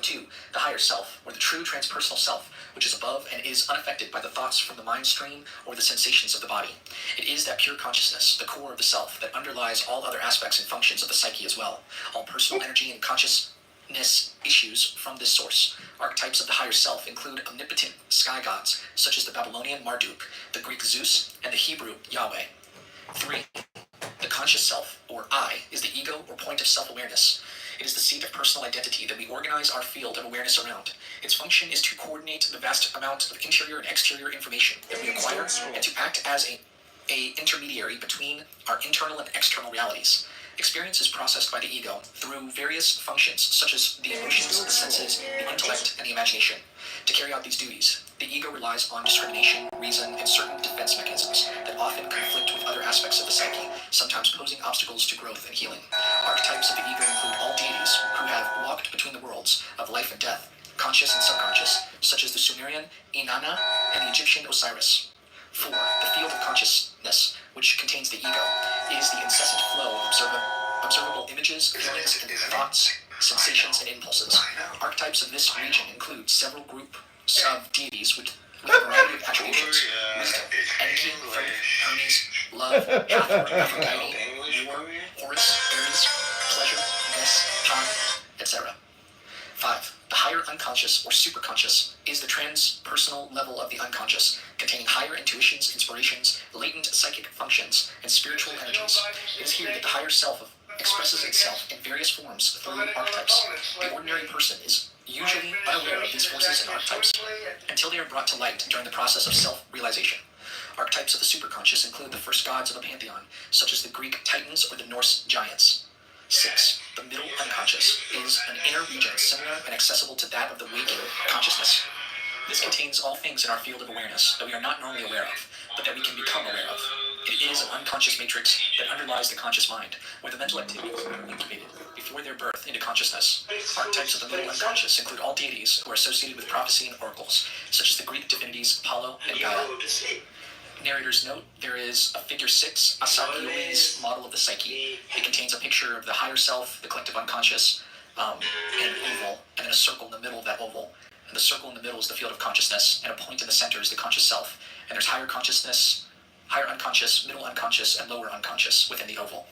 [SPEAKER 1] 2. The higher self, or the true transpersonal self, which is above and is unaffected by the thoughts from the mind stream or the sensations of the body. It is that pure consciousness, the core of the self, that underlies all other aspects and functions of the psyche as well. All personal energy and consciousness issues from this source. Archetypes of the higher self include omnipotent sky gods, such as the Babylonian Marduk, the Greek Zeus, and the Hebrew Yahweh. 3. The conscious self, or I, is the ego or point of self-awareness. It is the seat of personal identity that we organize our field of awareness around. Its function is to coordinate the vast amount of interior and exterior information that we acquire and to act as a intermediary between our internal and external realities. Experience is processed by the ego through various functions such as the emotions, the senses, the intellect, and the imagination. To carry out these duties, the ego relies on discrimination, reason, and certain defense mechanisms that often conflict with other aspects of the psyche, sometimes posing obstacles to growth and healing. Archetypes of the ego include all deities who have walked between the worlds of life and death, conscious and subconscious, such as the Sumerian Inanna and the Egyptian Osiris. 4. The field of consciousness, which contains the ego, is the incessant flow of observable images, feelings, and thoughts, sensations, and impulses. Archetypes of this region include several groups of deities with a variety of attributions: wisdom, Enki, Hermes, love, Hathor, Aphrodite, war, Horus, Ares, pleasure, Nes, Pan, etc. 5. The higher unconscious or superconscious is the transpersonal level of the unconscious, containing higher intuitions, inspirations, latent psychic functions, and spiritual energies. It is here that the higher self expresses itself in various forms through archetypes. The ordinary person is usually unaware of these forces and archetypes until they are brought to light during the process of self-realization. Archetypes of the superconscious include the first gods of a pantheon, such as the Greek Titans or the Norse giants. 6. The middle unconscious is an inner region similar and accessible to that of the waking consciousness. This contains all things in our field of awareness that we are not normally aware of, but that we can become aware of. It is an unconscious matrix that underlies the conscious mind, where the mental activities are incubated before their birth into consciousness. Archetypes of the middle unconscious include all deities who are associated with prophecy and oracles, such as the Greek divinities Apollo and Gaia. Narrator's note, there is a figure 6, Asagioli's model of the psyche. It contains a picture of the higher self, the collective unconscious, and an oval, and then a circle in the middle of that oval. And the circle in the middle is the field of consciousness, and a point in the center is the conscious self. And there's higher consciousness, higher unconscious, middle unconscious, and lower unconscious within the oval.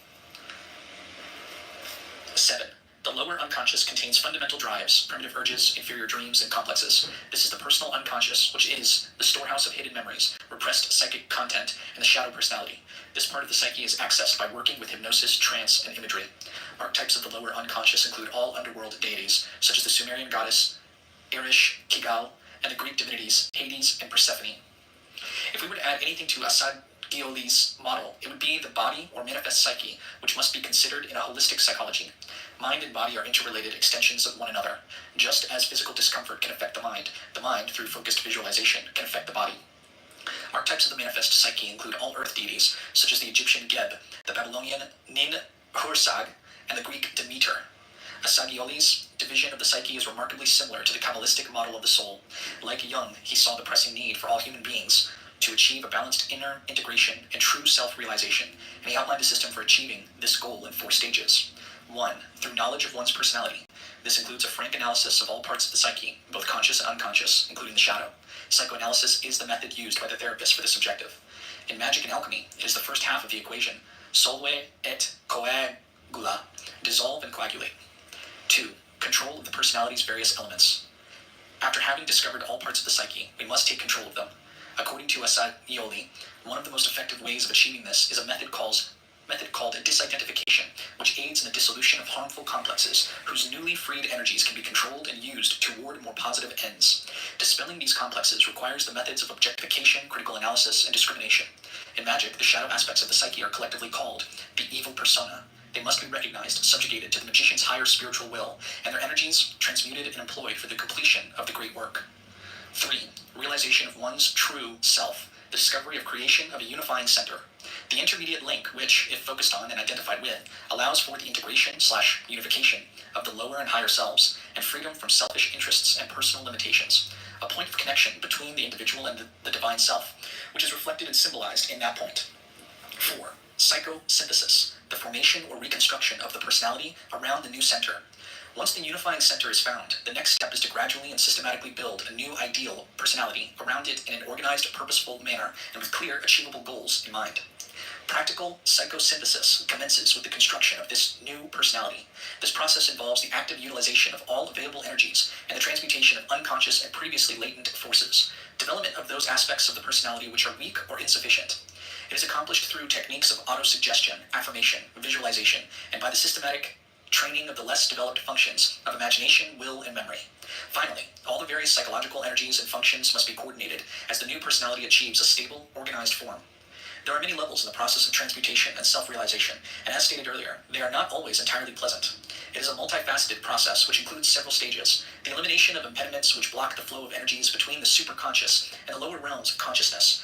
[SPEAKER 1] 7. The lower unconscious contains fundamental drives, primitive urges, inferior dreams, and complexes. This is the personal unconscious, which is the storehouse of hidden memories, repressed psychic content, and the shadow personality. This part of the psyche is accessed by working with hypnosis, trance, and imagery. Archetypes of the lower unconscious include all underworld deities, such as the Sumerian goddess Erish, Kigal, and the Greek divinities Hades and Persephone. If we were to add anything to Asagioli's model, it would be the body or manifest psyche, which must be considered in a holistic psychology. Mind and body are interrelated extensions of one another. Just as physical discomfort can affect the mind, through focused visualization, can affect the body. Archetypes of the manifest psyche include all earth deities, such as the Egyptian Geb, the Babylonian Nin-Hursag, and the Greek Demeter. Asagioli's division of the psyche is remarkably similar to the Kabbalistic model of the soul. Like Jung, he saw the pressing need for all human beings to achieve a balanced inner integration and true self-realization, and he outlined a system for achieving this goal in 4 stages. 1. Through knowledge of one's personality. This includes a frank analysis of all parts of the psyche, both conscious and unconscious, including the shadow. Psychoanalysis is the method used by the therapist for this objective. In magic and alchemy, it is the first half of the equation, solve et coagula, dissolve and coagulate. 2. Control of the personality's various elements. After having discovered all parts of the psyche, we must take control of them. According to Asagioli, one of the most effective ways of achieving this is a method called disidentification, which aids in the dissolution of harmful complexes whose newly freed energies can be controlled and used toward more positive ends. Dispelling these complexes requires the methods of objectification, critical analysis, and discrimination. In magic, the shadow aspects of the psyche are collectively called the evil persona. They must be recognized, subjugated to the magician's higher spiritual will, and their energies transmuted and employed for the completion of the great work. 3. Realization of one's true self, the discovery of creation of a unifying center. The intermediate link, which, if focused on and identified with, allows for the integration/unification of the lower and higher selves, and freedom from selfish interests and personal limitations. A point of connection between the individual and the divine self, which is reflected and symbolized in that point. 4. Psychosynthesis, the formation or reconstruction of the personality around the new center. Once the unifying center is found, the next step is to gradually and systematically build a new ideal personality around it in an organized, purposeful manner and with clear, achievable goals in mind. Practical psychosynthesis commences with the construction of this new personality. This process involves the active utilization of all available energies and the transmutation of unconscious and previously latent forces, development of those aspects of the personality which are weak or insufficient. It is accomplished through techniques of autosuggestion, affirmation, visualization, and by the systematic training of the less developed functions of imagination, will, and memory. Finally, all the various psychological energies and functions must be coordinated as the new personality achieves a stable, organized form. There are many levels in the process of transmutation and self-realization, and as stated earlier, they are not always entirely pleasant. It is a multifaceted process which includes several stages: the elimination of impediments which block the flow of energies between the superconscious and the lower realms of consciousness,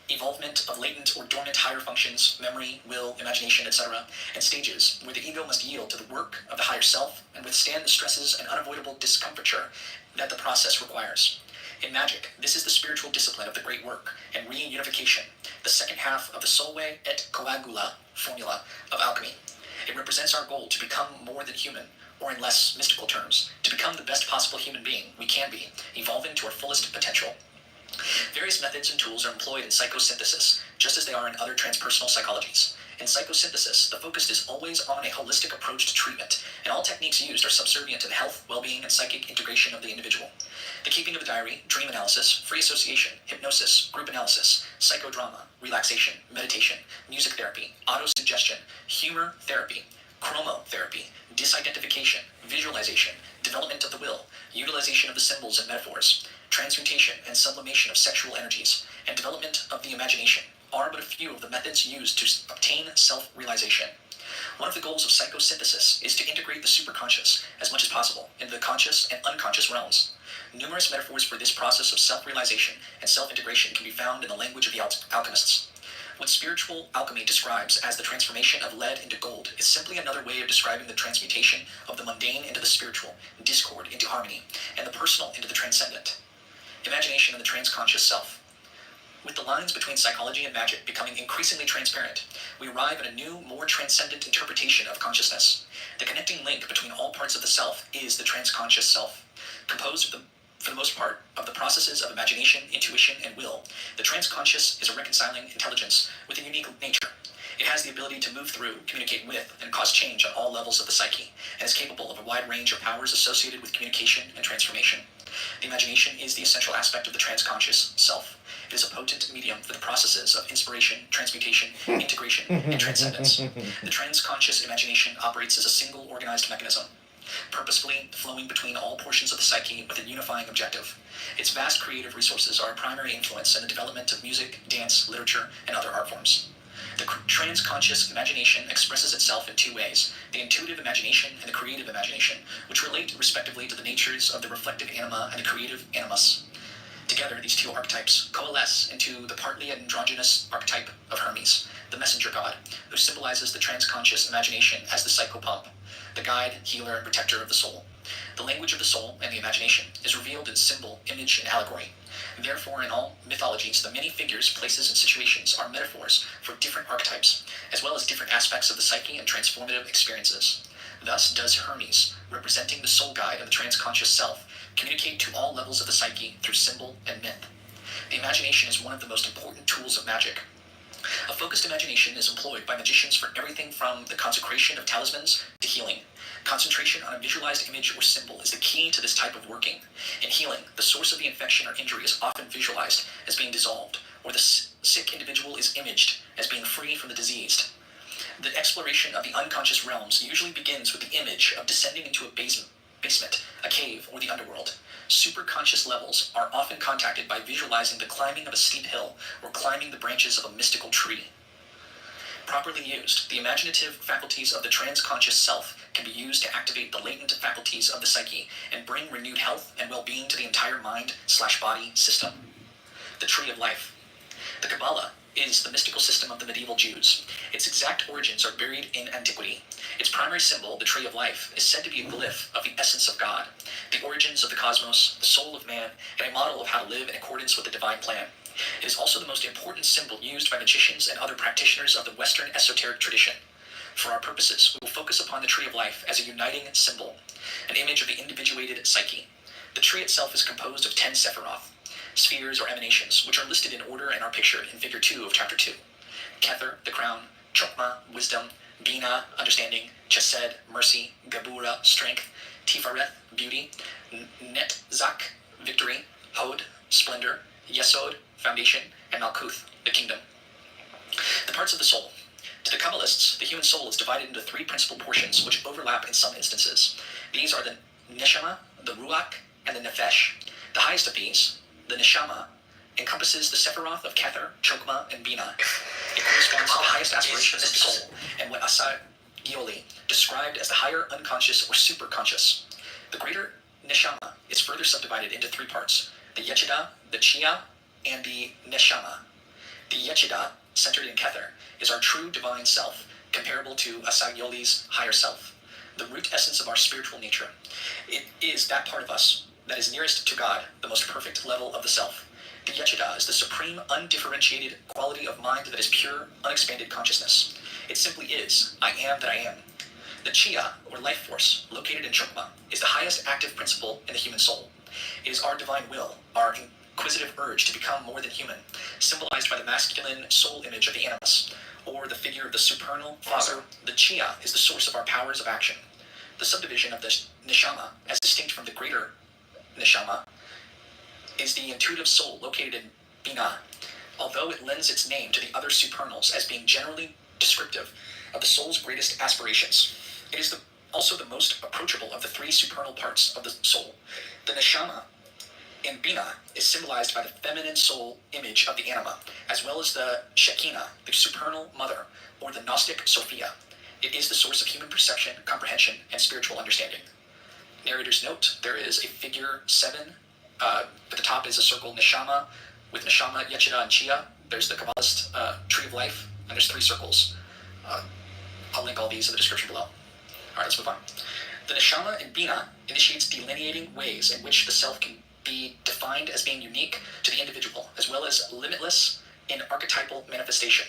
[SPEAKER 1] evolvement of latent or dormant higher functions, memory, will, imagination, etc., and stages where the ego must yield to the work of the higher self and withstand the stresses and unavoidable discomfiture that the process requires. In magic, this is the spiritual discipline of the great work and reunification, the second half of the solve et coagula formula of alchemy. It represents our goal to become more than human, or in less mystical terms, to become the best possible human being we can be, evolving to our fullest potential. Various methods and tools are employed in psychosynthesis, just as they are in other transpersonal psychologies. In psychosynthesis, the focus is always on a holistic approach to treatment, and all techniques used are subservient to the health, well-being, and psychic integration of the individual. The keeping of a diary, dream analysis, free association, hypnosis, group analysis, psychodrama, relaxation, meditation, music therapy, autosuggestion, humor therapy, chromotherapy, disidentification, visualization, development of the will, utilization of the symbols and metaphors, transmutation and sublimation of sexual energies, and development of the imagination are but a few of the methods used to obtain self-realization. One of the goals of psychosynthesis is to integrate the superconscious as much as possible into the conscious and unconscious realms. Numerous metaphors for this process of self-realization and self-integration can be found in the language of the alchemists. What spiritual alchemy describes as the transformation of lead into gold is simply another way of describing the transmutation of the mundane into the spiritual, discord into harmony, and the personal into the transcendent. Imagination and the transconscious self. With the lines between psychology and magic becoming increasingly transparent, we arrive at a new, more transcendent interpretation of consciousness. The connecting link between all parts of the self is the transconscious self. Composed for the most part, of the processes of imagination, intuition, and will, the transconscious is a reconciling intelligence with a unique nature. It has the ability to move through, communicate with, and cause change on all levels of the psyche, and is capable of a wide range of powers associated with communication and transformation. The imagination is the essential aspect of the transconscious self. It is a potent medium for the processes of inspiration, transmutation, integration, and transcendence. The transconscious imagination operates as a single organized mechanism, purposefully flowing between all portions of the psyche with a unifying objective. Its vast creative resources are a primary influence in the development of music, dance, literature, and other art forms. The transconscious imagination expresses itself in two ways: the intuitive imagination and the creative imagination, which relate respectively to the natures of the reflective anima and the creative animus. Together, these two archetypes coalesce into the partly androgynous archetype of Hermes, the messenger god, who symbolizes the transconscious imagination as the psychopomp, the guide, healer, and protector of the soul. The language of the soul and the imagination is revealed in symbol, image, and allegory. Therefore, in all mythologies, the many figures, places, and situations are metaphors for different archetypes, as well as different aspects of the psyche and transformative experiences. Thus does Hermes, representing the soul guide of the transconscious self, communicate to all levels of the psyche through symbol and myth. The imagination is one of the most important tools of magic. A focused imagination is employed by magicians for everything from the consecration of talismans to healing. Concentration on a visualized image or symbol is the key to this type of working. In healing, the source of the infection or injury is often visualized as being dissolved, or the sick individual is imaged as being free from the diseased. The exploration of the unconscious realms usually begins with the image of descending into a basement, a cave, or the underworld. Superconscious levels are often contacted by visualizing the climbing of a steep hill or climbing the branches of a mystical tree. Properly used, the imaginative faculties of the transconscious self can be used to activate the latent faculties of the psyche and bring renewed health and well-being to the entire mind/body system. The Tree of Life. The Kabbalah is the mystical system of the medieval Jews. Its exact origins are buried in antiquity. Its primary symbol, the Tree of Life, is said to be a glyph of the essence of God, the origins of the cosmos, the soul of man, and a model of how to live in accordance with the divine plan. It is also the most important symbol used by magicians and other practitioners of the Western esoteric tradition. For our purposes, we will focus upon the Tree of Life as a uniting symbol, an image of the individuated psyche. The tree itself is composed of 10 Sephiroth, spheres or emanations, which are listed in order and are pictured in Figure 2 of Chapter 2. Kether, the crown; Chokmah, wisdom; Bina, understanding; Chesed, mercy; Gabura, strength; Tifareth, beauty; Netzach, victory; Hod, splendor; Yesod, foundation; and Malkuth, the kingdom. The parts of the soul. To the Kabbalists, the human soul is divided into three principal portions, which overlap in some instances. These are the Neshama, the Ruach, and the Nefesh. The highest of these, the Neshama, encompasses the Sephiroth of Kether, Chokmah, and Bina. It corresponds to the highest aspirations of the soul, and what Asai Gioli described as the higher unconscious or superconscious. The greater Neshama is further subdivided into three parts: the Yechida, the Chia, and the Neshama. The Yechida, centered in Kether, is our true divine self, comparable to Asai Gioli's higher self, the root essence of our spiritual nature. It is that part of us that is nearest to God, the most perfect level of the self. The Yechida is the supreme, undifferentiated quality of mind that is pure, unexpanded consciousness. It simply is. I am that I am. The Chia, or life force, located in Chokmah, is the highest active principle in the human soul. It is our divine will, our inquisitive urge to become more than human, symbolized by the masculine soul image of the animus, or the figure of the supernal father. The Chia is the source of our powers of action. The subdivision of the Neshama, as distinct from the greater Neshama, is the intuitive soul located in Bina, although it lends its name to the other supernals as being generally descriptive of the soul's greatest aspirations. It is also the most approachable of the three supernal parts of the soul. The Neshama in Bina is symbolized by the feminine soul image of the anima, as well as the Shekinah, the supernal mother, or the Gnostic Sophia. It is the source of human perception, comprehension, and spiritual understanding. Narrator's note, there is a figure 7. At the top is a circle Neshama, with Neshama, Yechida, and Chia. There's the Kabbalist tree of life, and there's 3 circles. I'll link all these in the description below. Alright, let's move on. The Neshama in Bina initiates delineating ways in which the self can be defined as being unique to the individual, as well as limitless in archetypal manifestation.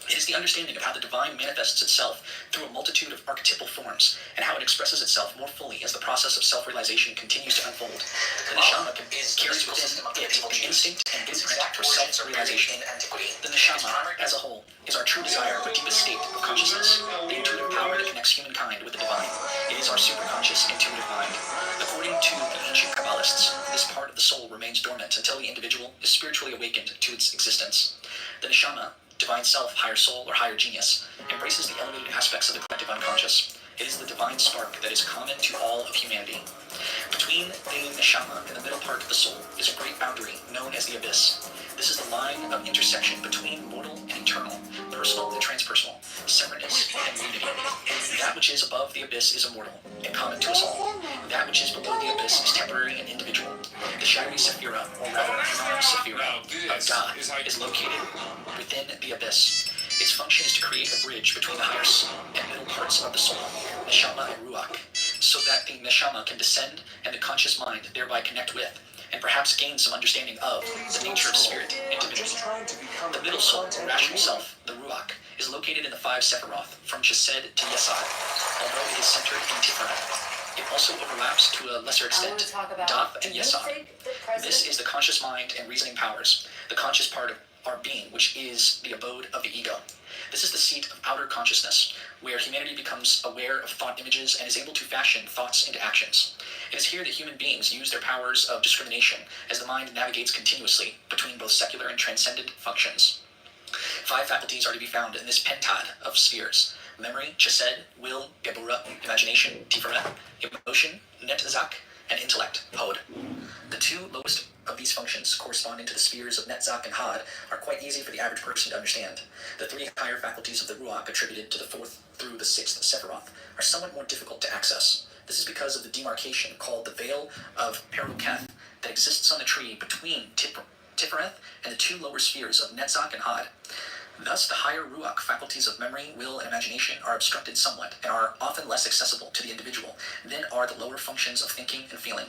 [SPEAKER 1] It is the understanding of how the divine manifests itself through a multitude of archetypal forms, and how it expresses itself more fully as the process of self-realization continues to unfold. The Neshama carries within it an instinct and blueprint for self-realization. The Neshama, as a whole, is our true desire or deepest state of consciousness, the intuitive power that connects humankind with the divine. It is our superconscious intuitive mind. According to the ancient Kabbalists, this part of the soul remains dormant until the individual is spiritually awakened to its existence. The Neshama, divine self, higher soul, or higher genius, embraces the elevated aspects of the collective unconscious. It is the divine spark that is common to all of humanity. Between the Neshama and the middle part of the soul is a great boundary known as the abyss. This is the line of intersection between mortal and eternal, personal and transpersonal, separateness and unity. That which is above the abyss is immortal and common to us all. That which is below the abyss is temporary and individual. The shadowy Sephira, or rather non-Sephira, of God, is located within the abyss. Its function is to create a bridge between the higher and middle parts of the soul, Neshama and Ruach, so that the Neshama can descend and the conscious mind thereby connect with, and perhaps gain some understanding of, the nature of spirit and divinity. The middle soul, or rational self, the Ruach, is located in the 5 Sephiroth, from Chesed to Yesod, although it is centered in Tiferet. It also overlaps to a lesser extent, Doth and Yesod. This is the conscious mind and reasoning powers, the conscious part of our being, which is the abode of the ego. This is the seat of outer consciousness, where humanity becomes aware of thought images and is able to fashion thoughts into actions. It is here that human beings use their powers of discrimination as the mind navigates continuously between both secular and transcendent functions. 5 faculties are to be found in this pentad of spheres: memory, chesed, will, gebura, imagination, tiferet, emotion, netzach, and intellect, hod. The 2 lowest of these functions, corresponding to the spheres of netzach and had, are quite easy for the average person to understand. The 3 higher faculties of the Ruach, attributed to the 4th through the 6th Sephiroth, are somewhat more difficult to access. This is because of the demarcation called the Veil of Peruketh that exists on the tree between Tiferet and the 2 lower spheres of netzach and had. Thus, the higher Ruach faculties of memory, will, and imagination are obstructed somewhat, and are often less accessible to the individual than are the lower functions of thinking and feeling.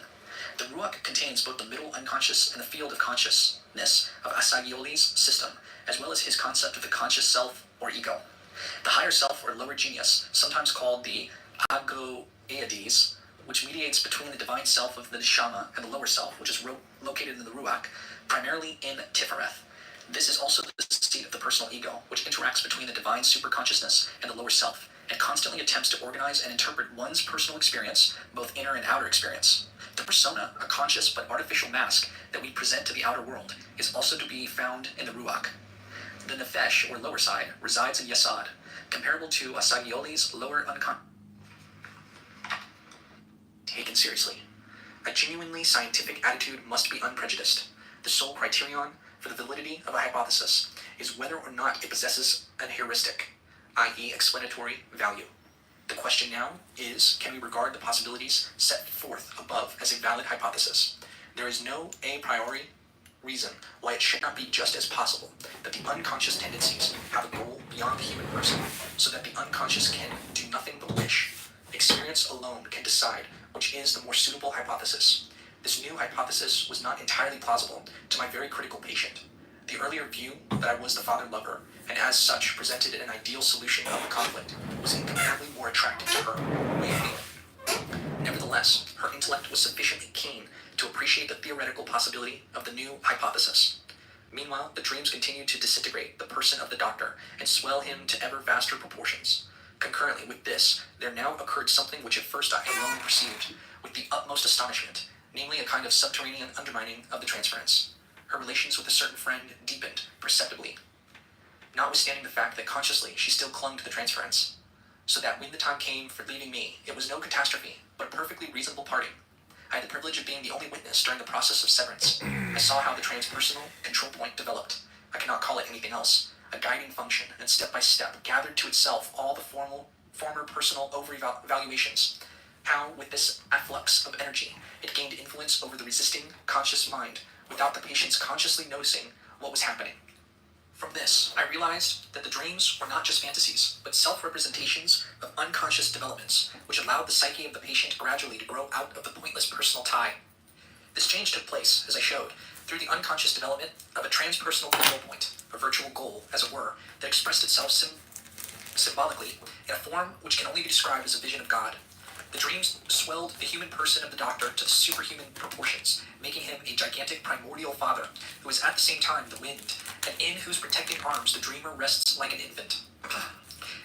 [SPEAKER 1] The Ruach contains both the middle unconscious and the field of consciousness of Asagioli's system, as well as his concept of the conscious self, or ego. The higher self, or lower genius, sometimes called the Agoeides, which mediates between the divine self of the Neshama and the lower self, which is located in the Ruach, primarily in Tiferet. This is also the seat of the personal ego, which interacts between the divine superconsciousness and the lower self, and constantly attempts to organize and interpret one's personal experience, both inner and outer experience. The persona, a conscious but artificial mask that we present to the outer world, is also to be found in the Ruach. The Nefesh, or lower side, resides in Yesod, comparable to Asagioli's lower unconscious. Taken seriously. A genuinely scientific attitude must be unprejudiced. The sole criterion for the validity of a hypothesis is whether or not it possesses an heuristic, i.e. explanatory value. The question now is, can we regard the possibilities set forth above as a valid hypothesis? There is no a priori reason why it should not be just as possible that the unconscious tendencies have a goal beyond the human person, so that the unconscious can do nothing but wish. Experience alone can decide which is the more suitable hypothesis. This new hypothesis was not entirely plausible to my very critical patient. The earlier view that I was the father-lover, and as such presented an ideal solution of the conflict, was incomparably more attractive to her way of being. Nevertheless, her intellect was sufficiently keen to appreciate the theoretical possibility of the new hypothesis. Meanwhile, the dreams continued to disintegrate the person of the doctor and swell him to ever vaster proportions. Concurrently with this, there now occurred something which at first I alone perceived with the utmost astonishment, namely a kind of subterranean undermining of the transference. Her relations with a certain friend deepened perceptibly, notwithstanding the fact that consciously she still clung to the transference, so that when the time came for leaving me, it was no catastrophe, but a perfectly reasonable parting. I had the privilege of being the only witness during the process of severance. I saw how the transpersonal control point developed. I cannot call it anything else. A guiding function, and step by step gathered to itself all the former personal over-evaluations, how, with this afflux of energy, it gained influence over the resisting, conscious mind without the patient's consciously noticing what was happening. From this, I realized that the dreams were not just fantasies, but self-representations of unconscious developments, which allowed the psyche of the patient gradually to grow out of the pointless personal tie. This change took place, as I showed, through the unconscious development of a transpersonal control point, a virtual goal, as it were, that expressed itself symbolically in a form which can only be described as a vision of God. The dreams swelled the human person of the doctor to the superhuman proportions, making him a gigantic primordial father, who is at the same time the wind, and in whose protecting arms the dreamer rests like an infant.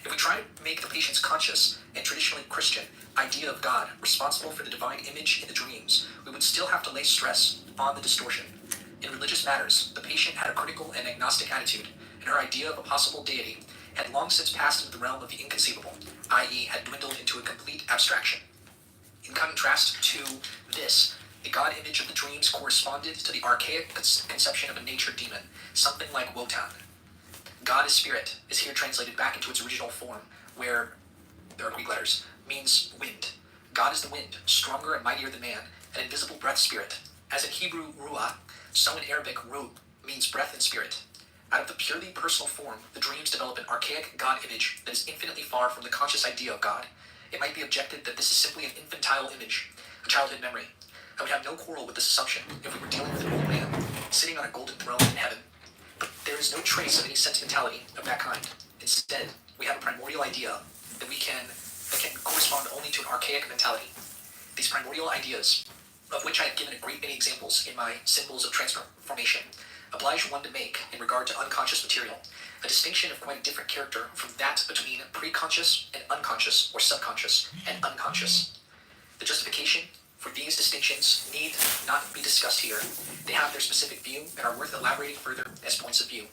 [SPEAKER 1] If we try to make the patient's conscious and traditionally Christian idea of God responsible for the divine image in the dreams, we would still have to lay stress on the distortion. In religious matters, the patient had a critical and agnostic attitude, and her idea of a possible deity had long since passed into the realm of the inconceivable, i.e. had dwindled into a complete abstraction. In contrast to this, the God image of the dreams corresponded to the archaic conception of a nature demon, something like Wotan. God is spirit is here translated back into its original form, where there are Greek letters, means wind. God is the wind, stronger and mightier than man, an invisible breath spirit. As in Hebrew, ruah, so in Arabic, ruh, means breath and spirit. Out of the purely personal form, the dreams develop an archaic God image that is infinitely far from the conscious idea of God. It might be objected that this is simply an infantile image, a childhood memory. I would have no quarrel with this assumption if we were dealing with an old man, sitting on a golden throne in heaven. But there is no trace of any sentimentality of that kind. Instead, we have a primordial idea that can correspond only to an archaic mentality. These primordial ideas, of which I have given a great many examples in my Symbols of Transformation, oblige one to make, in regard to unconscious material, a distinction of quite a different character from that between preconscious and unconscious, or subconscious and unconscious. The justification for these distinctions need not be discussed here. They have their specific view and are worth elaborating further as points of view.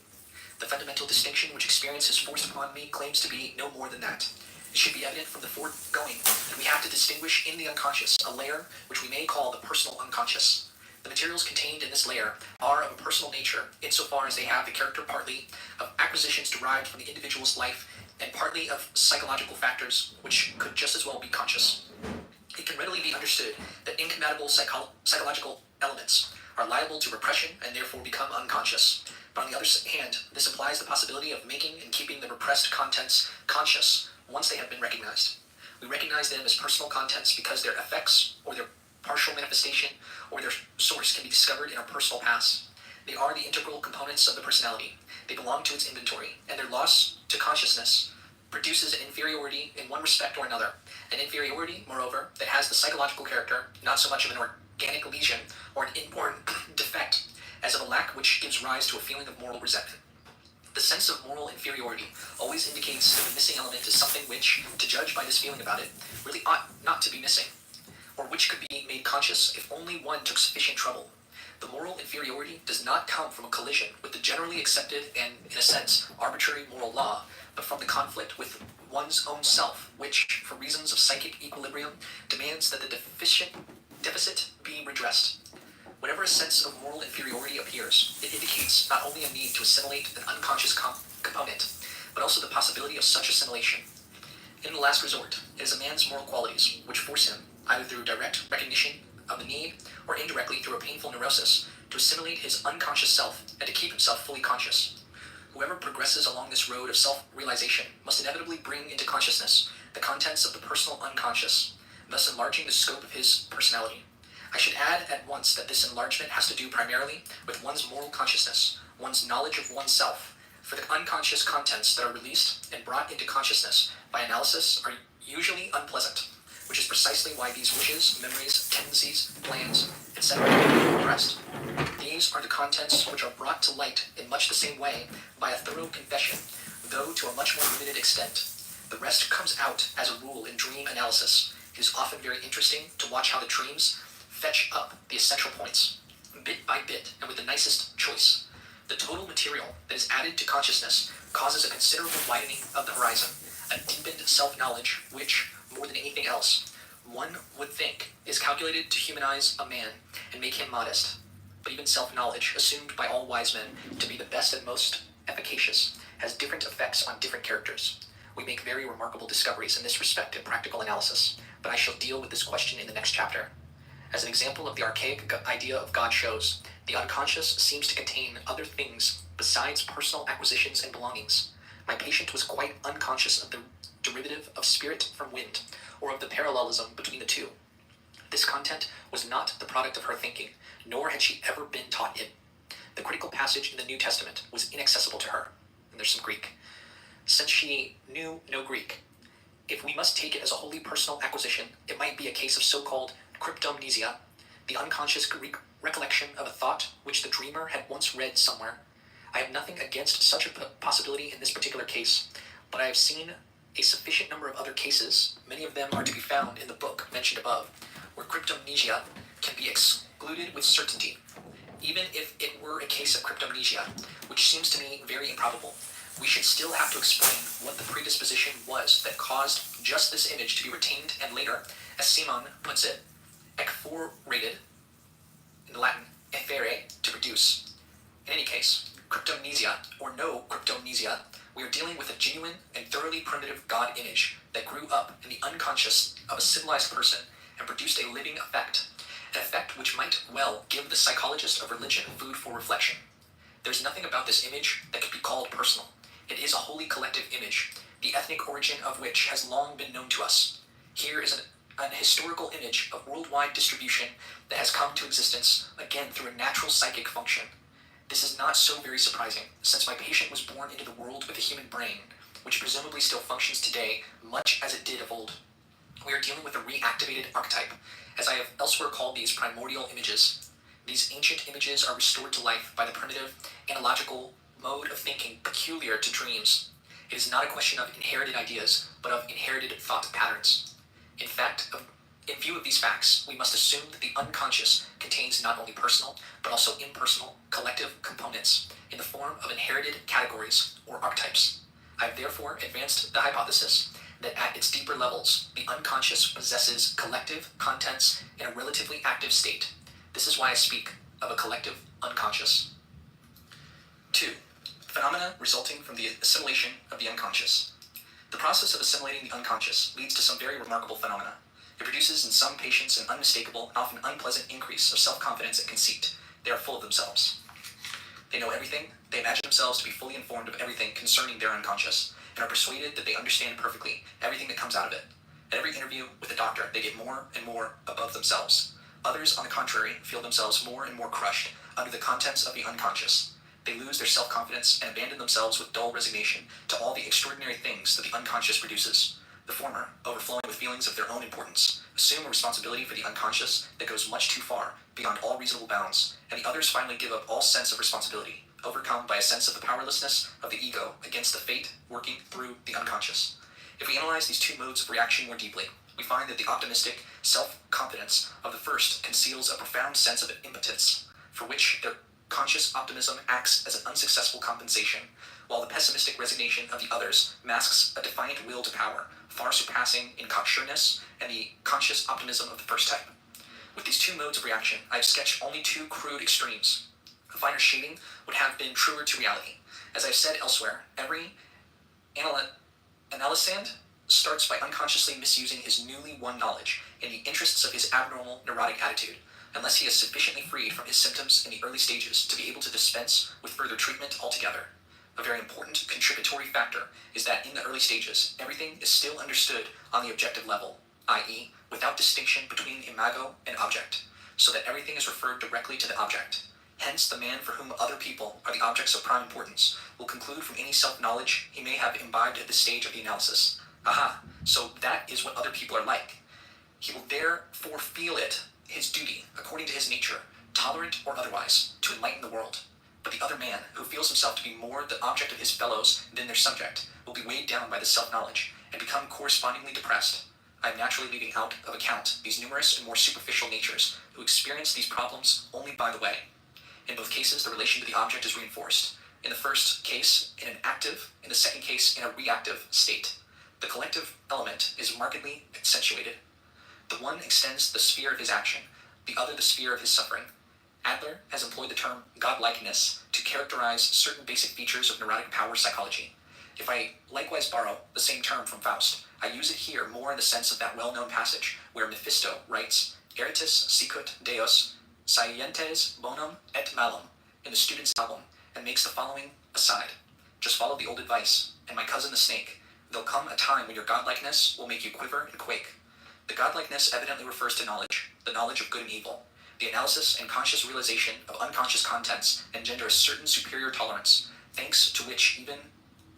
[SPEAKER 1] The fundamental distinction which experience has forced upon me claims to be no more than that. It should be evident from the foregoing that we have to distinguish in the unconscious a layer which we may call the personal unconscious. The materials contained in this layer are of a personal nature insofar as they have the character partly of acquisitions derived from the individual's life and partly of psychological factors which could just as well be conscious. It can readily be understood that incompatible psychological elements are liable to repression and therefore become unconscious. But on the other hand, this implies the possibility of making and keeping the repressed contents conscious once they have been recognized. We recognize them as personal contents because their effects or their partial manifestation or their source can be discovered in our personal past. They are the integral components of the personality. They belong to its inventory, and their loss to consciousness produces an inferiority in one respect or another. An inferiority, moreover, that has the psychological character, not so much of an organic lesion or an inborn defect, as of a lack which gives rise to a feeling of moral resentment. The sense of moral inferiority always indicates that the missing element is something which, to judge by this feeling about it, really ought not to be missing, or which could be made conscious if only one took sufficient trouble. The moral inferiority does not come from a collision with the generally accepted and, in a sense, arbitrary moral law, but from the conflict with one's own self, which, for reasons of psychic equilibrium, demands that the deficit be redressed. Whenever a sense of moral inferiority appears, it indicates not only a need to assimilate an unconscious component, but also the possibility of such assimilation. In the last resort, it is a man's moral qualities which force him, either through direct recognition of the need or indirectly through a painful neurosis, to assimilate his unconscious self and to keep himself fully conscious. Whoever progresses along this road of self-realization must inevitably bring into consciousness the contents of the personal unconscious, thus enlarging the scope of his personality. I should add at once that this enlargement has to do primarily with one's moral consciousness, one's knowledge of oneself, for the unconscious contents that are released and brought into consciousness by analysis are usually unpleasant, which is precisely why these wishes, memories, tendencies, plans, etc. are repressed. These are the contents which are brought to light in much the same way by a thorough confession, though to a much more limited extent. The rest comes out as a rule in dream analysis. It is often very interesting to watch how the dreams fetch up the essential points, bit by bit and with the nicest choice. The total material that is added to consciousness causes a considerable widening of the horizon, a deepened self-knowledge which, more than anything else, one would think is calculated to humanize a man and make him modest. But even self-knowledge, assumed by all wise men to be the best and most efficacious, has different effects on different characters. We make very remarkable discoveries in this respect in practical analysis, but I shall deal with this question in the next chapter. As an example of the archaic idea of God shows, the unconscious seems to contain other things besides personal acquisitions and belongings. My patient was quite unconscious of the derivative of spirit from wind, or of the parallelism between the two. This content was not the product of her thinking, nor had she ever been taught it. The critical passage in the New Testament was inaccessible to her, and there's some Greek, since she knew no Greek. If we must take it as a wholly personal acquisition, it might be a case of so-called cryptomnesia, the unconscious recollection of a thought which the dreamer had once read somewhere. I have nothing against such a possibility in this particular case, but I have seen a sufficient number of other cases, many of them are to be found in the book mentioned above, where cryptomnesia can be excluded with certainty. Even if it were a case of cryptomnesia, which seems to me very improbable, we should still have to explain what the predisposition was that caused just this image to be retained and later, as Simon puts it, ekphorated, in Latin, effere, to produce. In any case, cryptomnesia or no cryptomnesia, we are dealing with a genuine and thoroughly primitive God image that grew up in the unconscious of a civilized person and produced a living effect, an effect which might well give the psychologist of religion food for reflection. There's nothing about this image that could be called personal. It is a wholly collective image, the ethnic origin of which has long been known to us. Here is an historical image of worldwide distribution that has come to existence, again through a natural psychic function. This is not so very surprising, since my patient was born into the world with a human brain, which presumably still functions today much as it did of old. We are dealing with a reactivated archetype, as I have elsewhere called these primordial images. These ancient images are restored to life by the primitive, analogical mode of thinking peculiar to dreams. It is not a question of inherited ideas, but of inherited thought patterns. In fact, in view of these facts, we must assume that the unconscious contains not only personal, but also impersonal, collective components in the form of inherited categories or archetypes. I have therefore advanced the hypothesis that at its deeper levels, the unconscious possesses collective contents in a relatively active state. This is why I speak of a collective unconscious. 2. Phenomena resulting from the assimilation of the unconscious. The process of assimilating the unconscious leads to some very remarkable phenomena. It produces in some patients an unmistakable and often unpleasant increase of self-confidence and conceit. They are full of themselves. They know everything, they imagine themselves to be fully informed of everything concerning their unconscious, and are persuaded that they understand perfectly everything that comes out of it. At every interview with a doctor, they get more and more above themselves. Others, on the contrary, feel themselves more and more crushed under the contents of the unconscious. They lose their self-confidence and abandon themselves with dull resignation to all the extraordinary things that the unconscious produces. The former, overflowing with feelings of their own importance, assume a responsibility for the unconscious that goes much too far, beyond all reasonable bounds, and the others finally give up all sense of responsibility, overcome by a sense of the powerlessness of the ego against the fate working through the unconscious. If we analyze these two modes of reaction more deeply, we find that the optimistic self-confidence of the first conceals a profound sense of impotence, for which their conscious optimism acts as an unsuccessful compensation, while the pessimistic resignation of the others masks a defiant will to power, far surpassing in cocksureness and the conscious optimism of the first type. With these two modes of reaction, I have sketched only two crude extremes. A finer shading would have been truer to reality. As I have said elsewhere, every analysand starts by unconsciously misusing his newly won knowledge in the interests of his abnormal neurotic attitude, unless he is sufficiently freed from his symptoms in the early stages to be able to dispense with further treatment altogether. A very important contributory factor is that in the early stages, everything is still understood on the objective level, i.e., without distinction between imago and object, so that everything is referred directly to the object. Hence, the man for whom other people are the objects of prime importance will conclude from any self-knowledge he may have imbibed at this stage of the analysis. Aha, so that is what other people are like. He will therefore feel it his duty, according to his nature, tolerant or otherwise, to enlighten the world. But the other man, who feels himself to be more the object of his fellows than their subject, will be weighed down by this self-knowledge, and become correspondingly depressed. I am naturally leaving out of account these numerous and more superficial natures, who experience these problems only by the way. In both cases, the relation to the object is reinforced. In the first case, in an active, in the second case, in a reactive state. The collective element is markedly accentuated. The one extends the sphere of his action, the other the sphere of his suffering. Adler has employed the term godlikeness to characterize certain basic features of neurotic power psychology. If I likewise borrow the same term from Faust, I use it here more in the sense of that well-known passage where Mephisto writes, Eritis sicut Deus, scientes bonum et malum, in the Student's Album, and makes the following aside. Just follow the old advice, and my cousin the snake. There'll come a time when your godlikeness will make you quiver and quake. The godlikeness evidently refers to knowledge, the knowledge of good and evil. The analysis and conscious realization of unconscious contents engender a certain superior tolerance, thanks to which even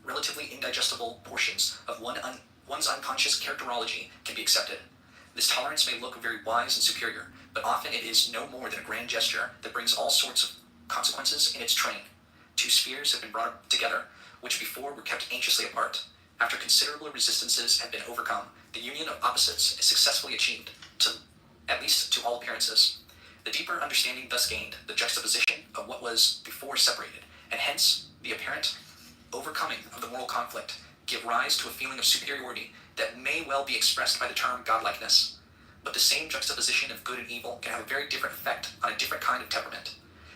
[SPEAKER 1] relatively indigestible portions of one's unconscious characterology can be accepted. This tolerance may look very wise and superior, but often it is no more than a grand gesture that brings all sorts of consequences in its train. Two spheres have been brought together, which before were kept anxiously apart. After considerable resistances have been overcome, the union of opposites is successfully achieved, at least to all appearances. The deeper understanding thus gained, the juxtaposition of what was before separated, and hence the apparent overcoming of the moral conflict, give rise to a feeling of superiority that may well be expressed by the term godlikeness. But the same juxtaposition of good and evil can have a very different effect on a different kind of temperament.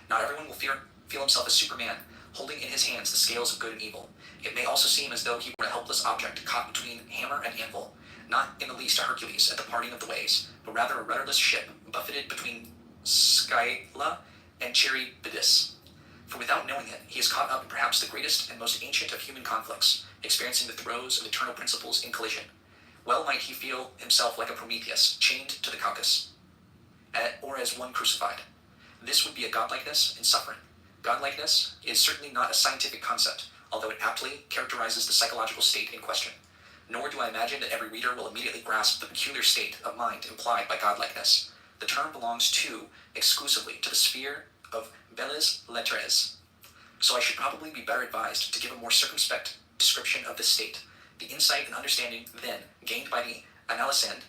[SPEAKER 1] Not everyone will feel himself as Superman, holding in his hands the scales of good and evil. It may also seem as though he were a helpless object caught between hammer and anvil, not in the least a Hercules at the parting of the ways, but rather a rudderless ship buffeted between Scylla and Charybdis. For without knowing it, he is caught up in perhaps the greatest and most ancient of human conflicts, experiencing the throes of eternal principles in collision. Well might he feel himself like a Prometheus, chained to the Caucasus, or as one crucified. This would be a godlikeness in suffering. Godlikeness is certainly not a scientific concept, although it aptly characterizes the psychological state in question. Nor do I imagine that every reader will immediately grasp the peculiar state of mind implied by godlikeness. The term belongs exclusively to the sphere of belles lettres, so I should probably be better advised to give a more circumspect description of this state. The insight and understanding, then, gained by the analysand,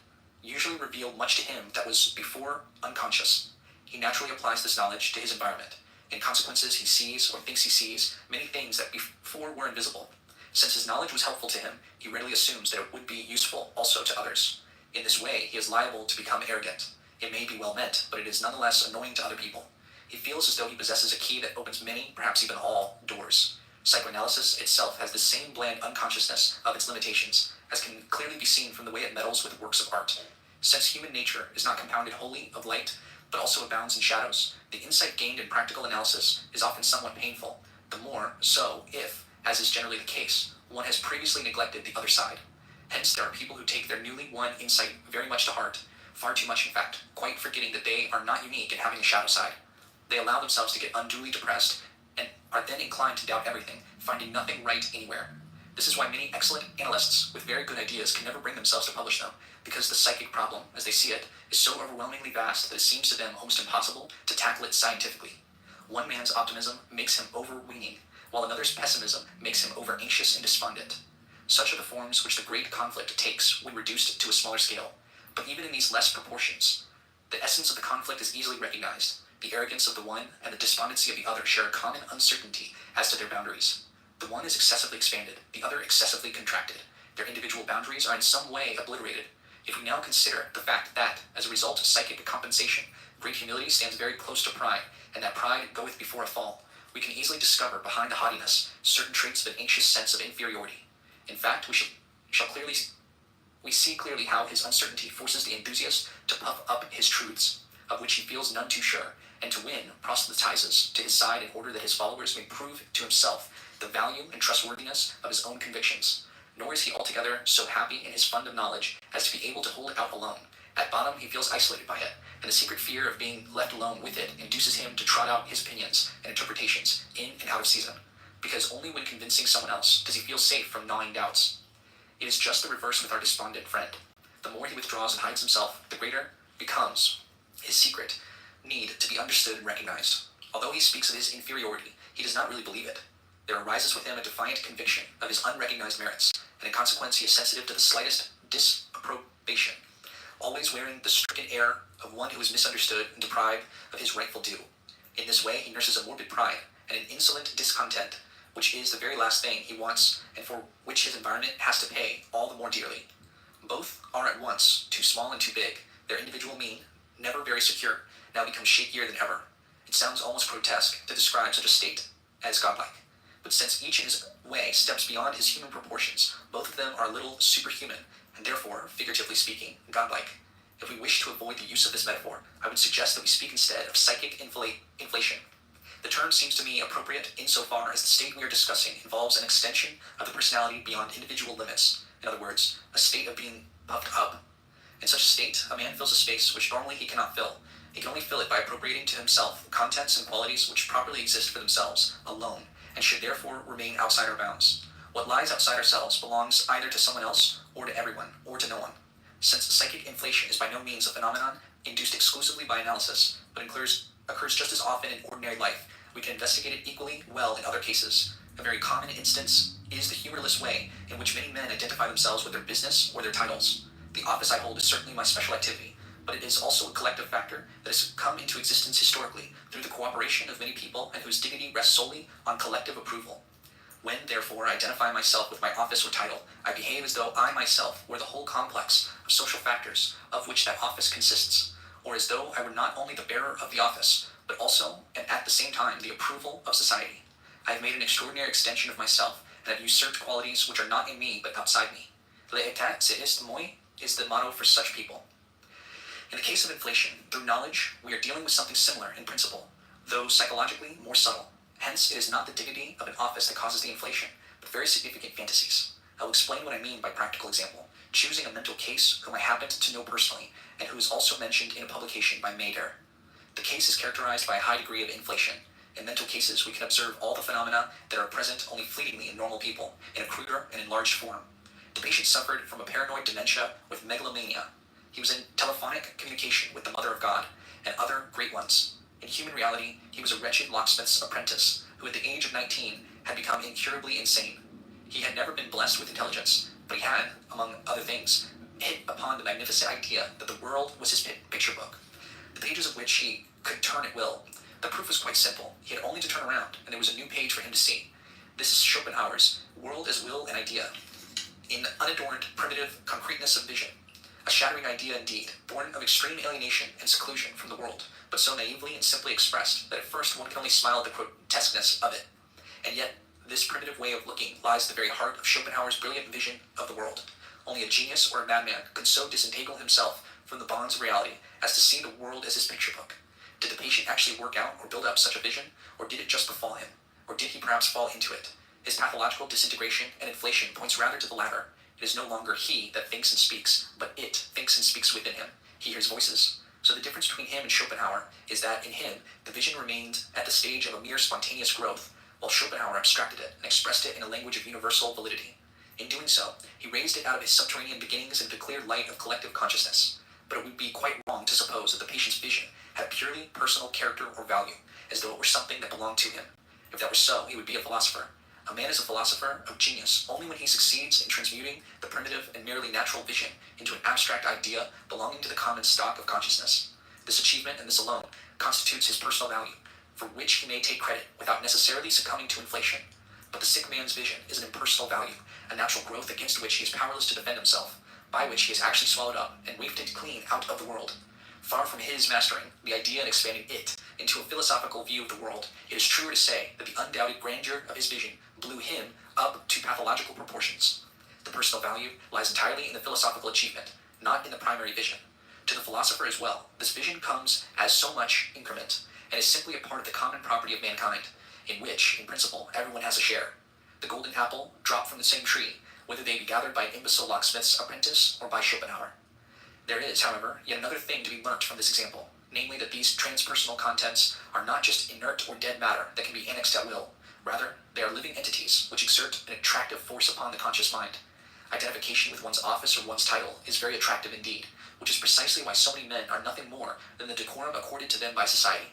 [SPEAKER 1] usually reveal much to him that was before unconscious. He naturally applies this knowledge to his environment. In consequences, he sees, or thinks he sees, many things that before were invisible. Since his knowledge was helpful to him, he readily assumes that it would be useful also to others. In this way, he is liable to become arrogant. It may be well meant, but it is nonetheless annoying to other people. He feels as though he possesses a key that opens many, perhaps even all, doors. Psychoanalysis itself has the same bland unconsciousness of its limitations, as can clearly be seen from the way it meddles with works of art. Since human nature is not compounded wholly of light, but also abounds in shadows, the insight gained in practical analysis is often somewhat painful, the more so if, as is generally the case, one has previously neglected the other side. Hence there are people who take their newly won insight very much to heart, far too much in fact, quite forgetting that they are not unique in having a shadow side. They allow themselves to get unduly depressed, and are then inclined to doubt everything, finding nothing right anywhere. This is why many excellent analysts with very good ideas can never bring themselves to publish them, because the psychic problem, as they see it, is so overwhelmingly vast that it seems to them almost impossible to tackle it scientifically. One man's optimism makes him overweening, while another's pessimism makes him over-anxious and despondent. Such are the forms which the great conflict takes when reduced to a smaller scale. But even in these less proportions, the essence of the conflict is easily recognized. The arrogance of the one and the despondency of the other share a common uncertainty as to their boundaries. The one is excessively expanded, the other excessively contracted. Their individual boundaries are in some way obliterated. If we now consider the fact that, as a result of psychic compensation, great humility stands very close to pride, and that pride goeth before a fall, we can easily discover behind the haughtiness certain traits of an anxious sense of inferiority. In fact, we see clearly how his uncertainty forces the enthusiast to puff up his truths, of which he feels none too sure, and to win proselytizes to his side in order that his followers may prove to himself the value and trustworthiness of his own convictions. Nor is he altogether so happy in his fund of knowledge as to be able to hold it out alone. At bottom, he feels isolated by it, and the secret fear of being left alone with it induces him to trot out his opinions and interpretations in and out of season, because only when convincing someone else does he feel safe from gnawing doubts. It is just the reverse with our despondent friend. The more he withdraws and hides himself, the greater becomes his secret need to be understood and recognized. Although he speaks of his inferiority, he does not really believe it. There arises with him a defiant conviction of his unrecognized merits, and in consequence he is sensitive to the slightest disapprobation, always wearing the stricken air of one who is misunderstood and deprived of his rightful due. In this way he nurses a morbid pride and an insolent discontent, which is the very last thing he wants and for which his environment has to pay all the more dearly. Both are at once too small and too big. Their individual mean, never very secure, now becomes shakier than ever. It sounds almost grotesque to describe such a state as godlike. But since each in his way steps beyond his human proportions, both of them are a little superhuman, and therefore, figuratively speaking, godlike. If we wish to avoid the use of this metaphor, I would suggest that we speak instead of psychic inflation. The term seems to me appropriate insofar as the state we are discussing involves an extension of the personality beyond individual limits. In other words, a state of being puffed up. In such a state, a man fills a space which normally he cannot fill. He can only fill it by appropriating to himself contents and qualities which properly exist for themselves, alone, and should therefore remain outside our bounds. What lies outside ourselves belongs either to someone else, or to everyone, or to no one. Since psychic inflation is by no means a phenomenon induced exclusively by analysis, but occurs just as often in ordinary life, we can investigate it equally well in other cases. A very common instance is the humorless way in which many men identify themselves with their business or their titles. The office I hold is certainly my special activity, but it is also a collective factor that has come into existence historically through the cooperation of many people and whose dignity rests solely on collective approval. When, therefore, I identify myself with my office or title, I behave as though I myself were the whole complex of social factors of which that office consists, or as though I were not only the bearer of the office, but also, and at the same time, the approval of society. I have made an extraordinary extension of myself, and have usurped qualities which are not in me, but outside me. L'état, c'est est moi, is the motto for such people. In the case of inflation, through knowledge, we are dealing with something similar in principle, though psychologically more subtle. Hence, it is not the dignity of an office that causes the inflation, but very significant fantasies. I will explain what I mean by practical example, choosing a mental case whom I happen to know personally, and who is also mentioned in a publication by Mader. The case is characterized by a high degree of inflation. In mental cases, we can observe all the phenomena that are present only fleetingly in normal people, in a cruder and enlarged form. The patient suffered from a paranoid dementia with megalomania. He was in telephonic communication with the Mother of God and other great ones. In human reality, he was a wretched locksmith's apprentice who at the age of 19 had become incurably insane. He had never been blessed with intelligence, but he had, among other things, hit upon the magnificent idea that the world was his picture book, the pages of which he could turn at will. The proof was quite simple. He had only to turn around, and there was a new page for him to see. This is Schopenhauer's World as Will and Idea, in unadorned, primitive concreteness of vision. A shattering idea indeed, born of extreme alienation and seclusion from the world, but so naively and simply expressed that at first one can only smile at the grotesqueness of it. And yet, this primitive way of looking lies at the very heart of Schopenhauer's brilliant vision of the world. Only a genius or a madman could so disentangle himself from the bonds of reality as to see the world as his picture book. Did the patient actually work out or build up such a vision, or did it just befall him? Or did he perhaps fall into it? His pathological disintegration and inflation points rather to the latter. It is no longer he that thinks and speaks, but it thinks and speaks within him. He hears voices. So the difference between him and Schopenhauer is that in him, the vision remained at the stage of a mere spontaneous growth, while Schopenhauer abstracted it and expressed it in a language of universal validity. In doing so, he raised it out of his subterranean beginnings into the clear light of collective consciousness. But it would be quite wrong to suppose that the patient's vision had purely personal character or value, as though it were something that belonged to him. If that were so, he would be a philosopher. A man is a philosopher of genius only when he succeeds in transmuting the primitive and merely natural vision into an abstract idea belonging to the common stock of consciousness. This achievement, and this alone, constitutes his personal value, for which he may take credit without necessarily succumbing to inflation. But the sick man's vision is an impersonal value, a natural growth against which he is powerless to defend himself, by which he is actually swallowed up and wafted clean out of the world. Far from his mastering the idea and expanding it into a philosophical view of the world, it is truer to say that the undoubted grandeur of his vision blew him up to pathological proportions. The personal value lies entirely in the philosophical achievement, not in the primary vision. To the philosopher as well, this vision comes as so much increment, and is simply a part of the common property of mankind, in which, in principle, everyone has a share. The golden apple dropped from the same tree, whether they be gathered by an imbecile locksmith's apprentice or by Schopenhauer. There is, however, yet another thing to be learnt from this example, namely that these transpersonal contents are not just inert or dead matter that can be annexed at will. Rather, they are living entities which exert an attractive force upon the conscious mind. Identification with one's office or one's title is very attractive indeed, which is precisely why so many men are nothing more than the decorum accorded to them by society.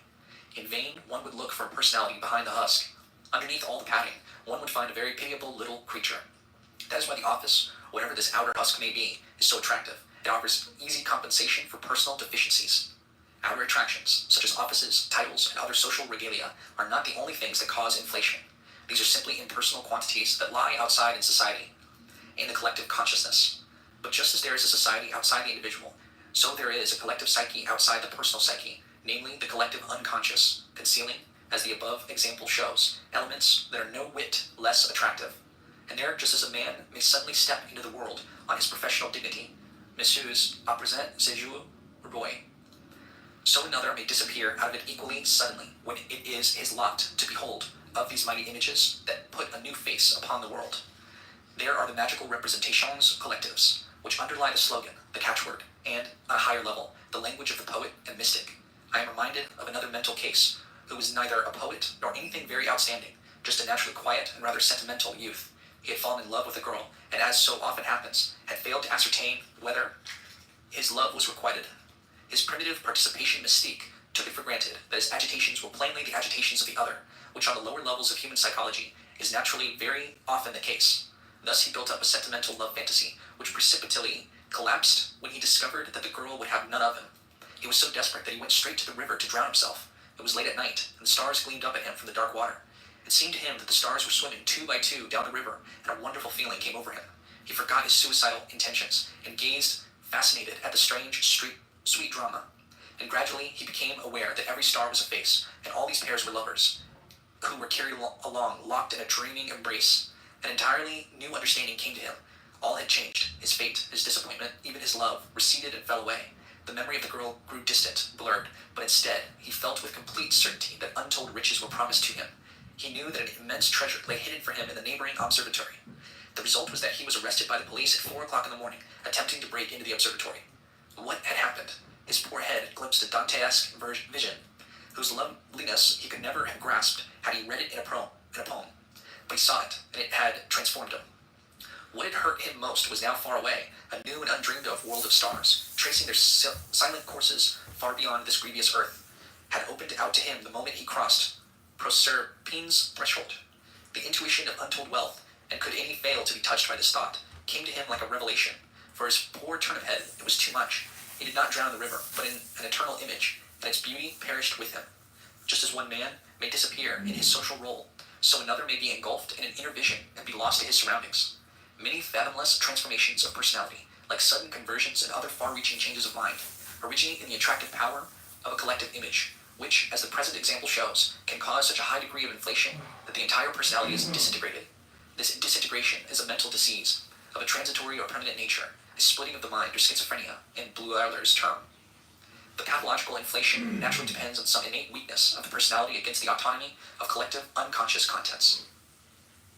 [SPEAKER 1] In vain, one would look for a personality behind the husk. Underneath all the padding, one would find a very pitiable little creature. That is why the office, whatever this outer husk may be, is so attractive. It offers easy compensation for personal deficiencies. Outer attractions, such as offices, titles, and other social regalia, are not the only things that cause inflation. These are simply impersonal quantities that lie outside in society, in the collective consciousness. But just as there is a society outside the individual, so there is a collective psyche outside the personal psyche, namely the collective unconscious, concealing, as the above example shows, elements that are no whit less attractive. And there, just as a man may suddenly step into the world on his professional dignity, Messieurs, à présent, c'est jour, boy, so another may disappear out of it equally suddenly when it is his lot to behold of these mighty images that put a new face upon the world. There are the magical representations collectives, which underlie the slogan, the catchword, and, on a higher level, the language of the poet and mystic. I am reminded of another mental case, who was neither a poet nor anything very outstanding, just a naturally quiet and rather sentimental youth. He had fallen in love with a girl, and as so often happens, had failed to ascertain whether his love was requited. His primitive participation mystique took it for granted that his agitations were plainly the agitations of the other, which on the lower levels of human psychology is naturally very often the case. Thus he built up a sentimental love fantasy, which precipitately collapsed when he discovered that the girl would have none of him. He was so desperate that he went straight to the river to drown himself. It was late at night, and the stars gleamed up at him from the dark water. It seemed to him that the stars were swimming 2 by 2 down the river, and a wonderful feeling came over him. He forgot his suicidal intentions, and gazed fascinated at the strange, sweet drama. And gradually he became aware that every star was a face, and all these pairs were lovers, who were carried along, locked in a dreaming embrace. An entirely new understanding came to him. All had changed. His fate, his disappointment, even his love, receded and fell away. The memory of the girl grew distant, blurred, but instead, he felt with complete certainty that untold riches were promised to him. He knew that an immense treasure lay hidden for him in the neighboring observatory. The result was that he was arrested by the police at 4 o'clock in the morning, attempting to break into the observatory. What had happened? His poor head glimpsed a Dantesque vision, whose loveliness he could never have grasped had he read it in a poem. But he saw it, and it had transformed him. What had hurt him most was now far away, a new and undreamed of world of stars, tracing their silent courses far beyond this grievous earth, had opened out to him the moment he crossed Proserpine's threshold. The intuition of untold wealth, and could any fail to be touched by this thought, came to him like a revelation. For his poor turnip head, it was too much. He did not drown in the river, but in an eternal image, and its beauty perished with him. Just as one man may disappear in his social role, so another may be engulfed in an inner vision and be lost to his surroundings. Many fathomless transformations of personality, like sudden conversions and other far-reaching changes of mind, originate in the attractive power of a collective image, which, as the present example shows, can cause such a high degree of inflation that the entire personality is disintegrated. This disintegration is a mental disease of a transitory or permanent nature, a splitting of the mind or schizophrenia, in Bleuler's term. The pathological inflation naturally depends on some innate weakness of the personality against the autonomy of collective unconscious contents.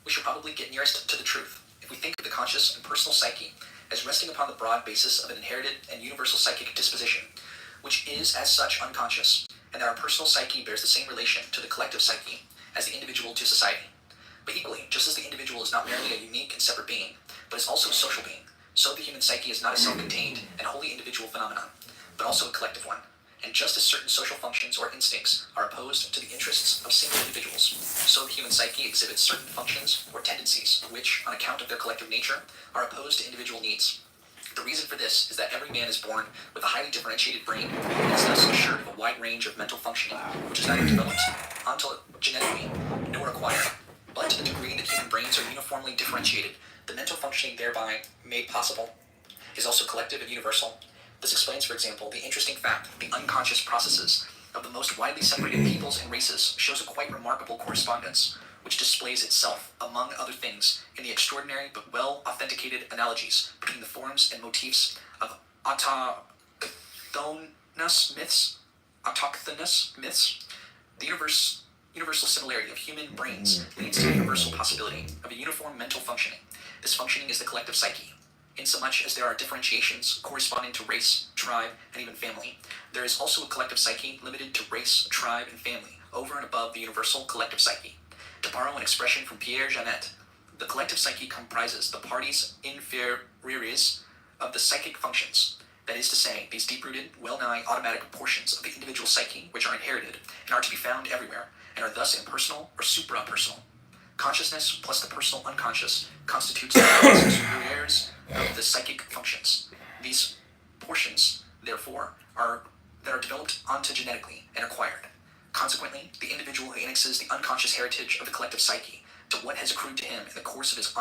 [SPEAKER 1] We should probably get nearest to the truth if we think of the conscious and personal psyche as resting upon the broad basis of an inherited and universal psychic disposition, which is as such unconscious, and that our personal psyche bears the same relation to the collective psyche as the individual to society. But equally, just as the individual is not merely a unique and separate being, but is also a social being, so the human psyche is not a self-contained and wholly individual phenomenon, but also a collective one. And just as certain social functions or instincts are opposed to the interests of single individuals, so the human psyche exhibits certain functions or tendencies which, on account of their collective nature, are opposed to individual needs. The reason for this is that every man is born with a highly differentiated brain and is thus assured of a wide range of mental functioning, which is neither developed ontogenetically nor acquired. But to the degree that human brains are uniformly differentiated, the mental functioning thereby made possible is also collective and universal. This explains, for example, the interesting fact that the unconscious processes of the most widely separated peoples and races shows a quite remarkable correspondence, which displays itself, among other things, in the extraordinary but well-authenticated analogies between the forms and motifs of autochthonous myths. The universal similarity of human brains leads to the universal possibility of a uniform mental functioning. This functioning is the collective psyche. Insomuch as there are differentiations corresponding to race, tribe, and even family, there is also a collective psyche limited to race, tribe, and family, over and above the universal collective psyche. To borrow an expression from Pierre Janet, the collective psyche comprises the parties inferiores of the psychic functions. That is to say, these deep-rooted, well-nigh automatic portions of the individual psyche which are inherited and are to be found everywhere, and are thus impersonal or supra-personal. Consciousness plus the personal unconscious constitutes the parties superiores of the psychic functions. These portions, therefore, are developed ontogenetically and acquired. Consequently, the individual who annexes the unconscious heritage of the collective psyche to what has accrued to him in the course of his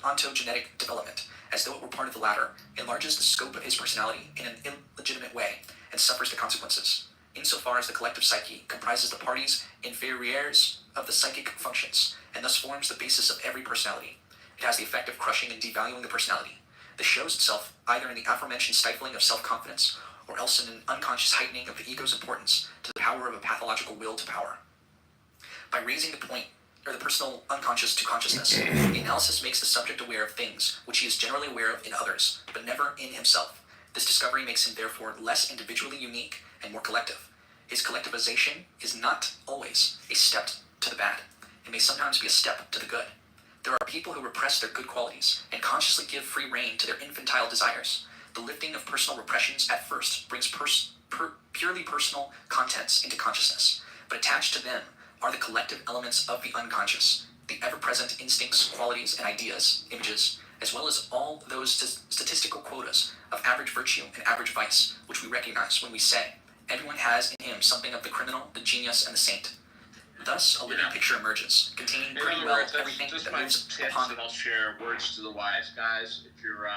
[SPEAKER 1] ontogenetic development, as though it were part of the latter, enlarges the scope of his personality in an illegitimate way and suffers the consequences. insofar as the collective psyche comprises the parties inferiores of the psychic functions, and thus forms the basis of every personality. It has the effect of crushing and devaluing the personality. This shows itself either in the aforementioned stifling of self-confidence, or else in an unconscious heightening of the ego's importance to the power of a pathological will to power. By raising the point, or the personal unconscious to consciousness, the analysis makes the subject aware of things which he is generally aware of in others, but never in himself. This discovery makes him therefore less individually unique and more collective. His collectivization is not always a step to the bad. It may sometimes be a step to the good. There are people who repress their good qualities and consciously give free rein to their infantile desires. The lifting of personal repressions at first brings purely personal contents into consciousness, but attached to them are the collective elements of the unconscious, the ever-present instincts, qualities, and ideas, images, as well as all those statistical quotas of average virtue and average vice, which we recognize when we say, everyone has in him something of the criminal, the genius, and the saint. Thus, a living picture emerges, containing pretty well everything that moves upon
[SPEAKER 7] the... I'll share words to the wise guys. If you're,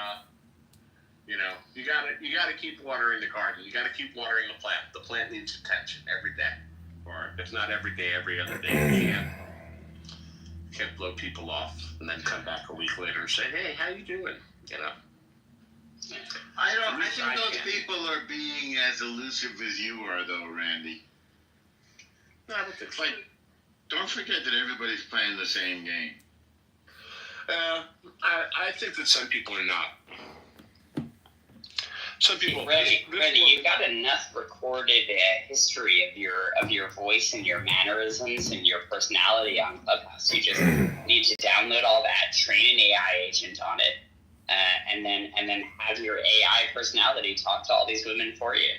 [SPEAKER 7] you gotta keep watering the garden. You gotta keep watering the plant. The plant needs attention every day. Or if not every day, every other day. You can't blow people off and then come back a week later and say, hey, how you doing?
[SPEAKER 8] I think those people are being as elusive as you are, though, Randy.
[SPEAKER 7] No, I don't think so.
[SPEAKER 8] Don't forget that everybody's playing the same game.
[SPEAKER 7] I think that some people are not. Some people.
[SPEAKER 9] Randy, you've got enough recorded history of your voice and your mannerisms and your personality on Clubhouse. You just need to download all that, train an AI agent on it, and then have your AI personality talk to all these women for you.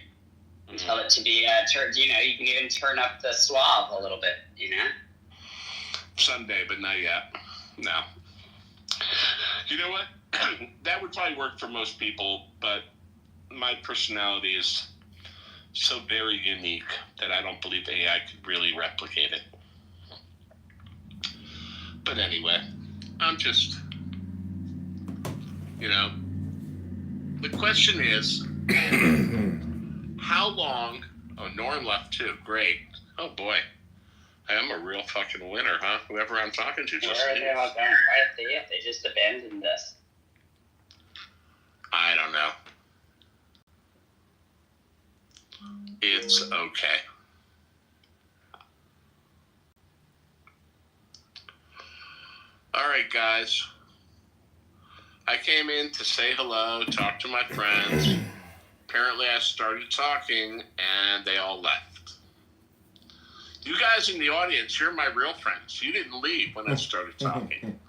[SPEAKER 9] And tell it to be turned. You can even turn up the suave a little bit.
[SPEAKER 7] Someday, but not yet. No. You know what? That would probably work for most people, but my personality is so very unique that I don't believe AI could really replicate it. But anyway, I'm just, the question is, how long? Oh, Norm left too. Great. Oh boy, I am a real fucking winner, huh? Whoever I'm talking to just.
[SPEAKER 9] Where are they all going? Right? They just abandoned us.
[SPEAKER 7] I don't know. It's okay. All right, guys. I came in to say hello, talk to my friends. Apparently, I started talking, and they all left. You guys in the audience, you're my real friends. You didn't leave when I started talking.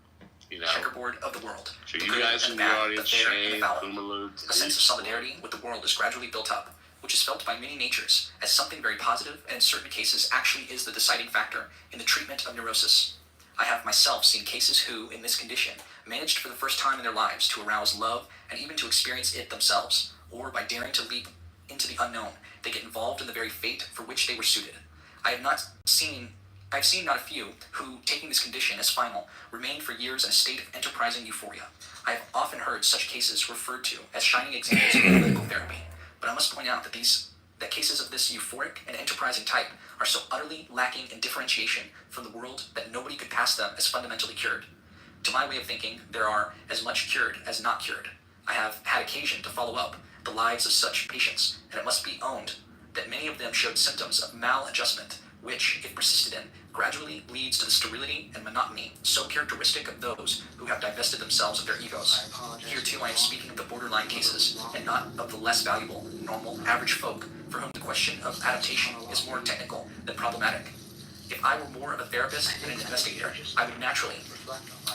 [SPEAKER 1] Checkerboard of the world.
[SPEAKER 7] So you guys in the audience, Shane, Boomaloo,
[SPEAKER 1] a sense of solidarity with the world is gradually built up, which is felt by many natures as something very positive, and in certain cases actually is the deciding factor in the treatment of neurosis. I have myself seen cases who, in this condition, managed for the first time in their lives to arouse love and even to experience it themselves, or by daring to leap into the unknown, they get involved in the very fate for which they were suited. I've seen not a few who, taking this condition as final, remained for years in a state of enterprising euphoria. I have often heard such cases referred to as shining examples of analytical therapy, but I must point out that cases of this euphoric and enterprising type are so utterly lacking in differentiation from the world that nobody could pass them as fundamentally cured. To my way of thinking, there are as much cured as not cured. I have had occasion to follow up the lives of such patients, and it must be owned that many of them showed symptoms of maladjustment, which, if persisted in, gradually leads to the sterility and monotony so characteristic of those who have divested themselves of their egos. Here too I am speaking of the borderline cases, and not of the less valuable, normal, average folk for whom the question of adaptation is more technical than problematic. If I were more of a therapist than an investigator, I would naturally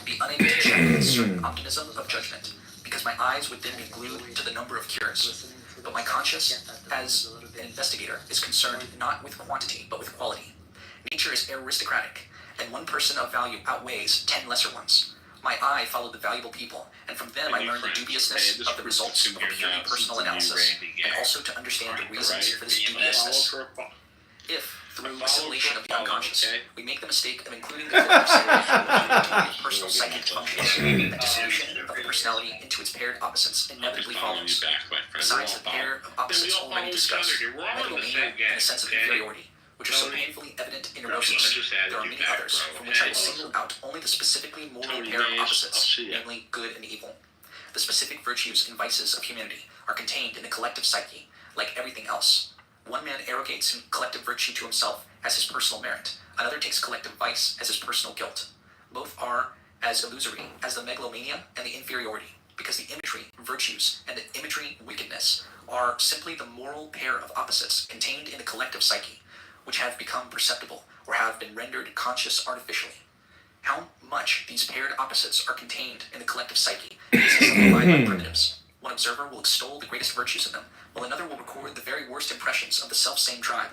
[SPEAKER 1] be unable to check a certain optimism of judgment, because my eyes would then be glued to the number of cures. But my conscience, as an investigator, is concerned not with quantity, but with quality. Nature is aristocratic, and one person of value outweighs 10 lesser ones. My eye followed the valuable people, and from them I learned the dubiousness of the results of a purely personal analysis, and also to understand the reasons for this dubiousness. If, through assimilation of the unconscious, we make the mistake of including the collective psyche, personal psychic functions, and dissolution of the personality into its paired opposites inevitably
[SPEAKER 7] following
[SPEAKER 1] follows.
[SPEAKER 7] you back, my friend.
[SPEAKER 1] Besides the pair of opposites
[SPEAKER 7] all
[SPEAKER 1] already
[SPEAKER 7] follow each
[SPEAKER 1] discussed,
[SPEAKER 7] other. We're all in the
[SPEAKER 1] megalomania
[SPEAKER 7] same
[SPEAKER 1] and
[SPEAKER 7] gang,
[SPEAKER 1] a sense of
[SPEAKER 7] okay?
[SPEAKER 1] inferiority, which are so
[SPEAKER 7] Tony.
[SPEAKER 1] painfully evident in
[SPEAKER 7] Bro,
[SPEAKER 1] neurosis,
[SPEAKER 7] I just added
[SPEAKER 1] there are
[SPEAKER 7] you
[SPEAKER 1] many
[SPEAKER 7] back,
[SPEAKER 1] others
[SPEAKER 7] bro.
[SPEAKER 1] from which I
[SPEAKER 7] Hey,
[SPEAKER 1] will single out only the specifically moral
[SPEAKER 7] Tony
[SPEAKER 1] pair of
[SPEAKER 7] Mays, I'll
[SPEAKER 1] opposites,
[SPEAKER 7] see ya.
[SPEAKER 1] namely good and evil. The specific virtues and vices of humanity are contained in the collective psyche, like everything else. One man arrogates collective virtue to himself as his personal merit. Another takes collective vice as his personal guilt. Both are as illusory as the megalomania and the inferiority, because the imagery, virtues, and the imagery, wickedness, are simply the moral pair of opposites contained in the collective psyche, which have become perceptible or have been rendered conscious artificially. How much these paired opposites are contained in the collective psyche is exemplified by primitives. One observer will extol the greatest virtues in them, while another will record the very worst impressions of the self-same tribe.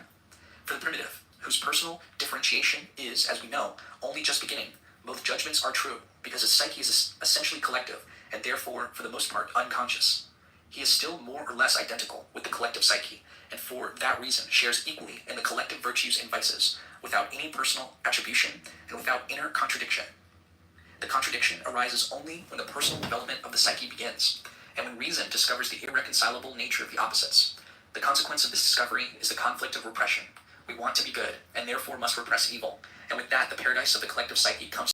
[SPEAKER 1] For the primitive, whose personal differentiation is, as we know, only just beginning, both judgments are true, because his psyche is essentially collective, and therefore, for the most part, unconscious. He is still more or less identical with the collective psyche, and for that reason shares equally in the collective virtues and vices, without any personal attribution and without inner contradiction. The contradiction arises only when the personal development of the psyche begins, and when reason discovers the irreconcilable nature of the opposites. The consequence of this discovery is the conflict of repression. We want to be good, and therefore must repress evil, and with that the paradise of the collective psyche comes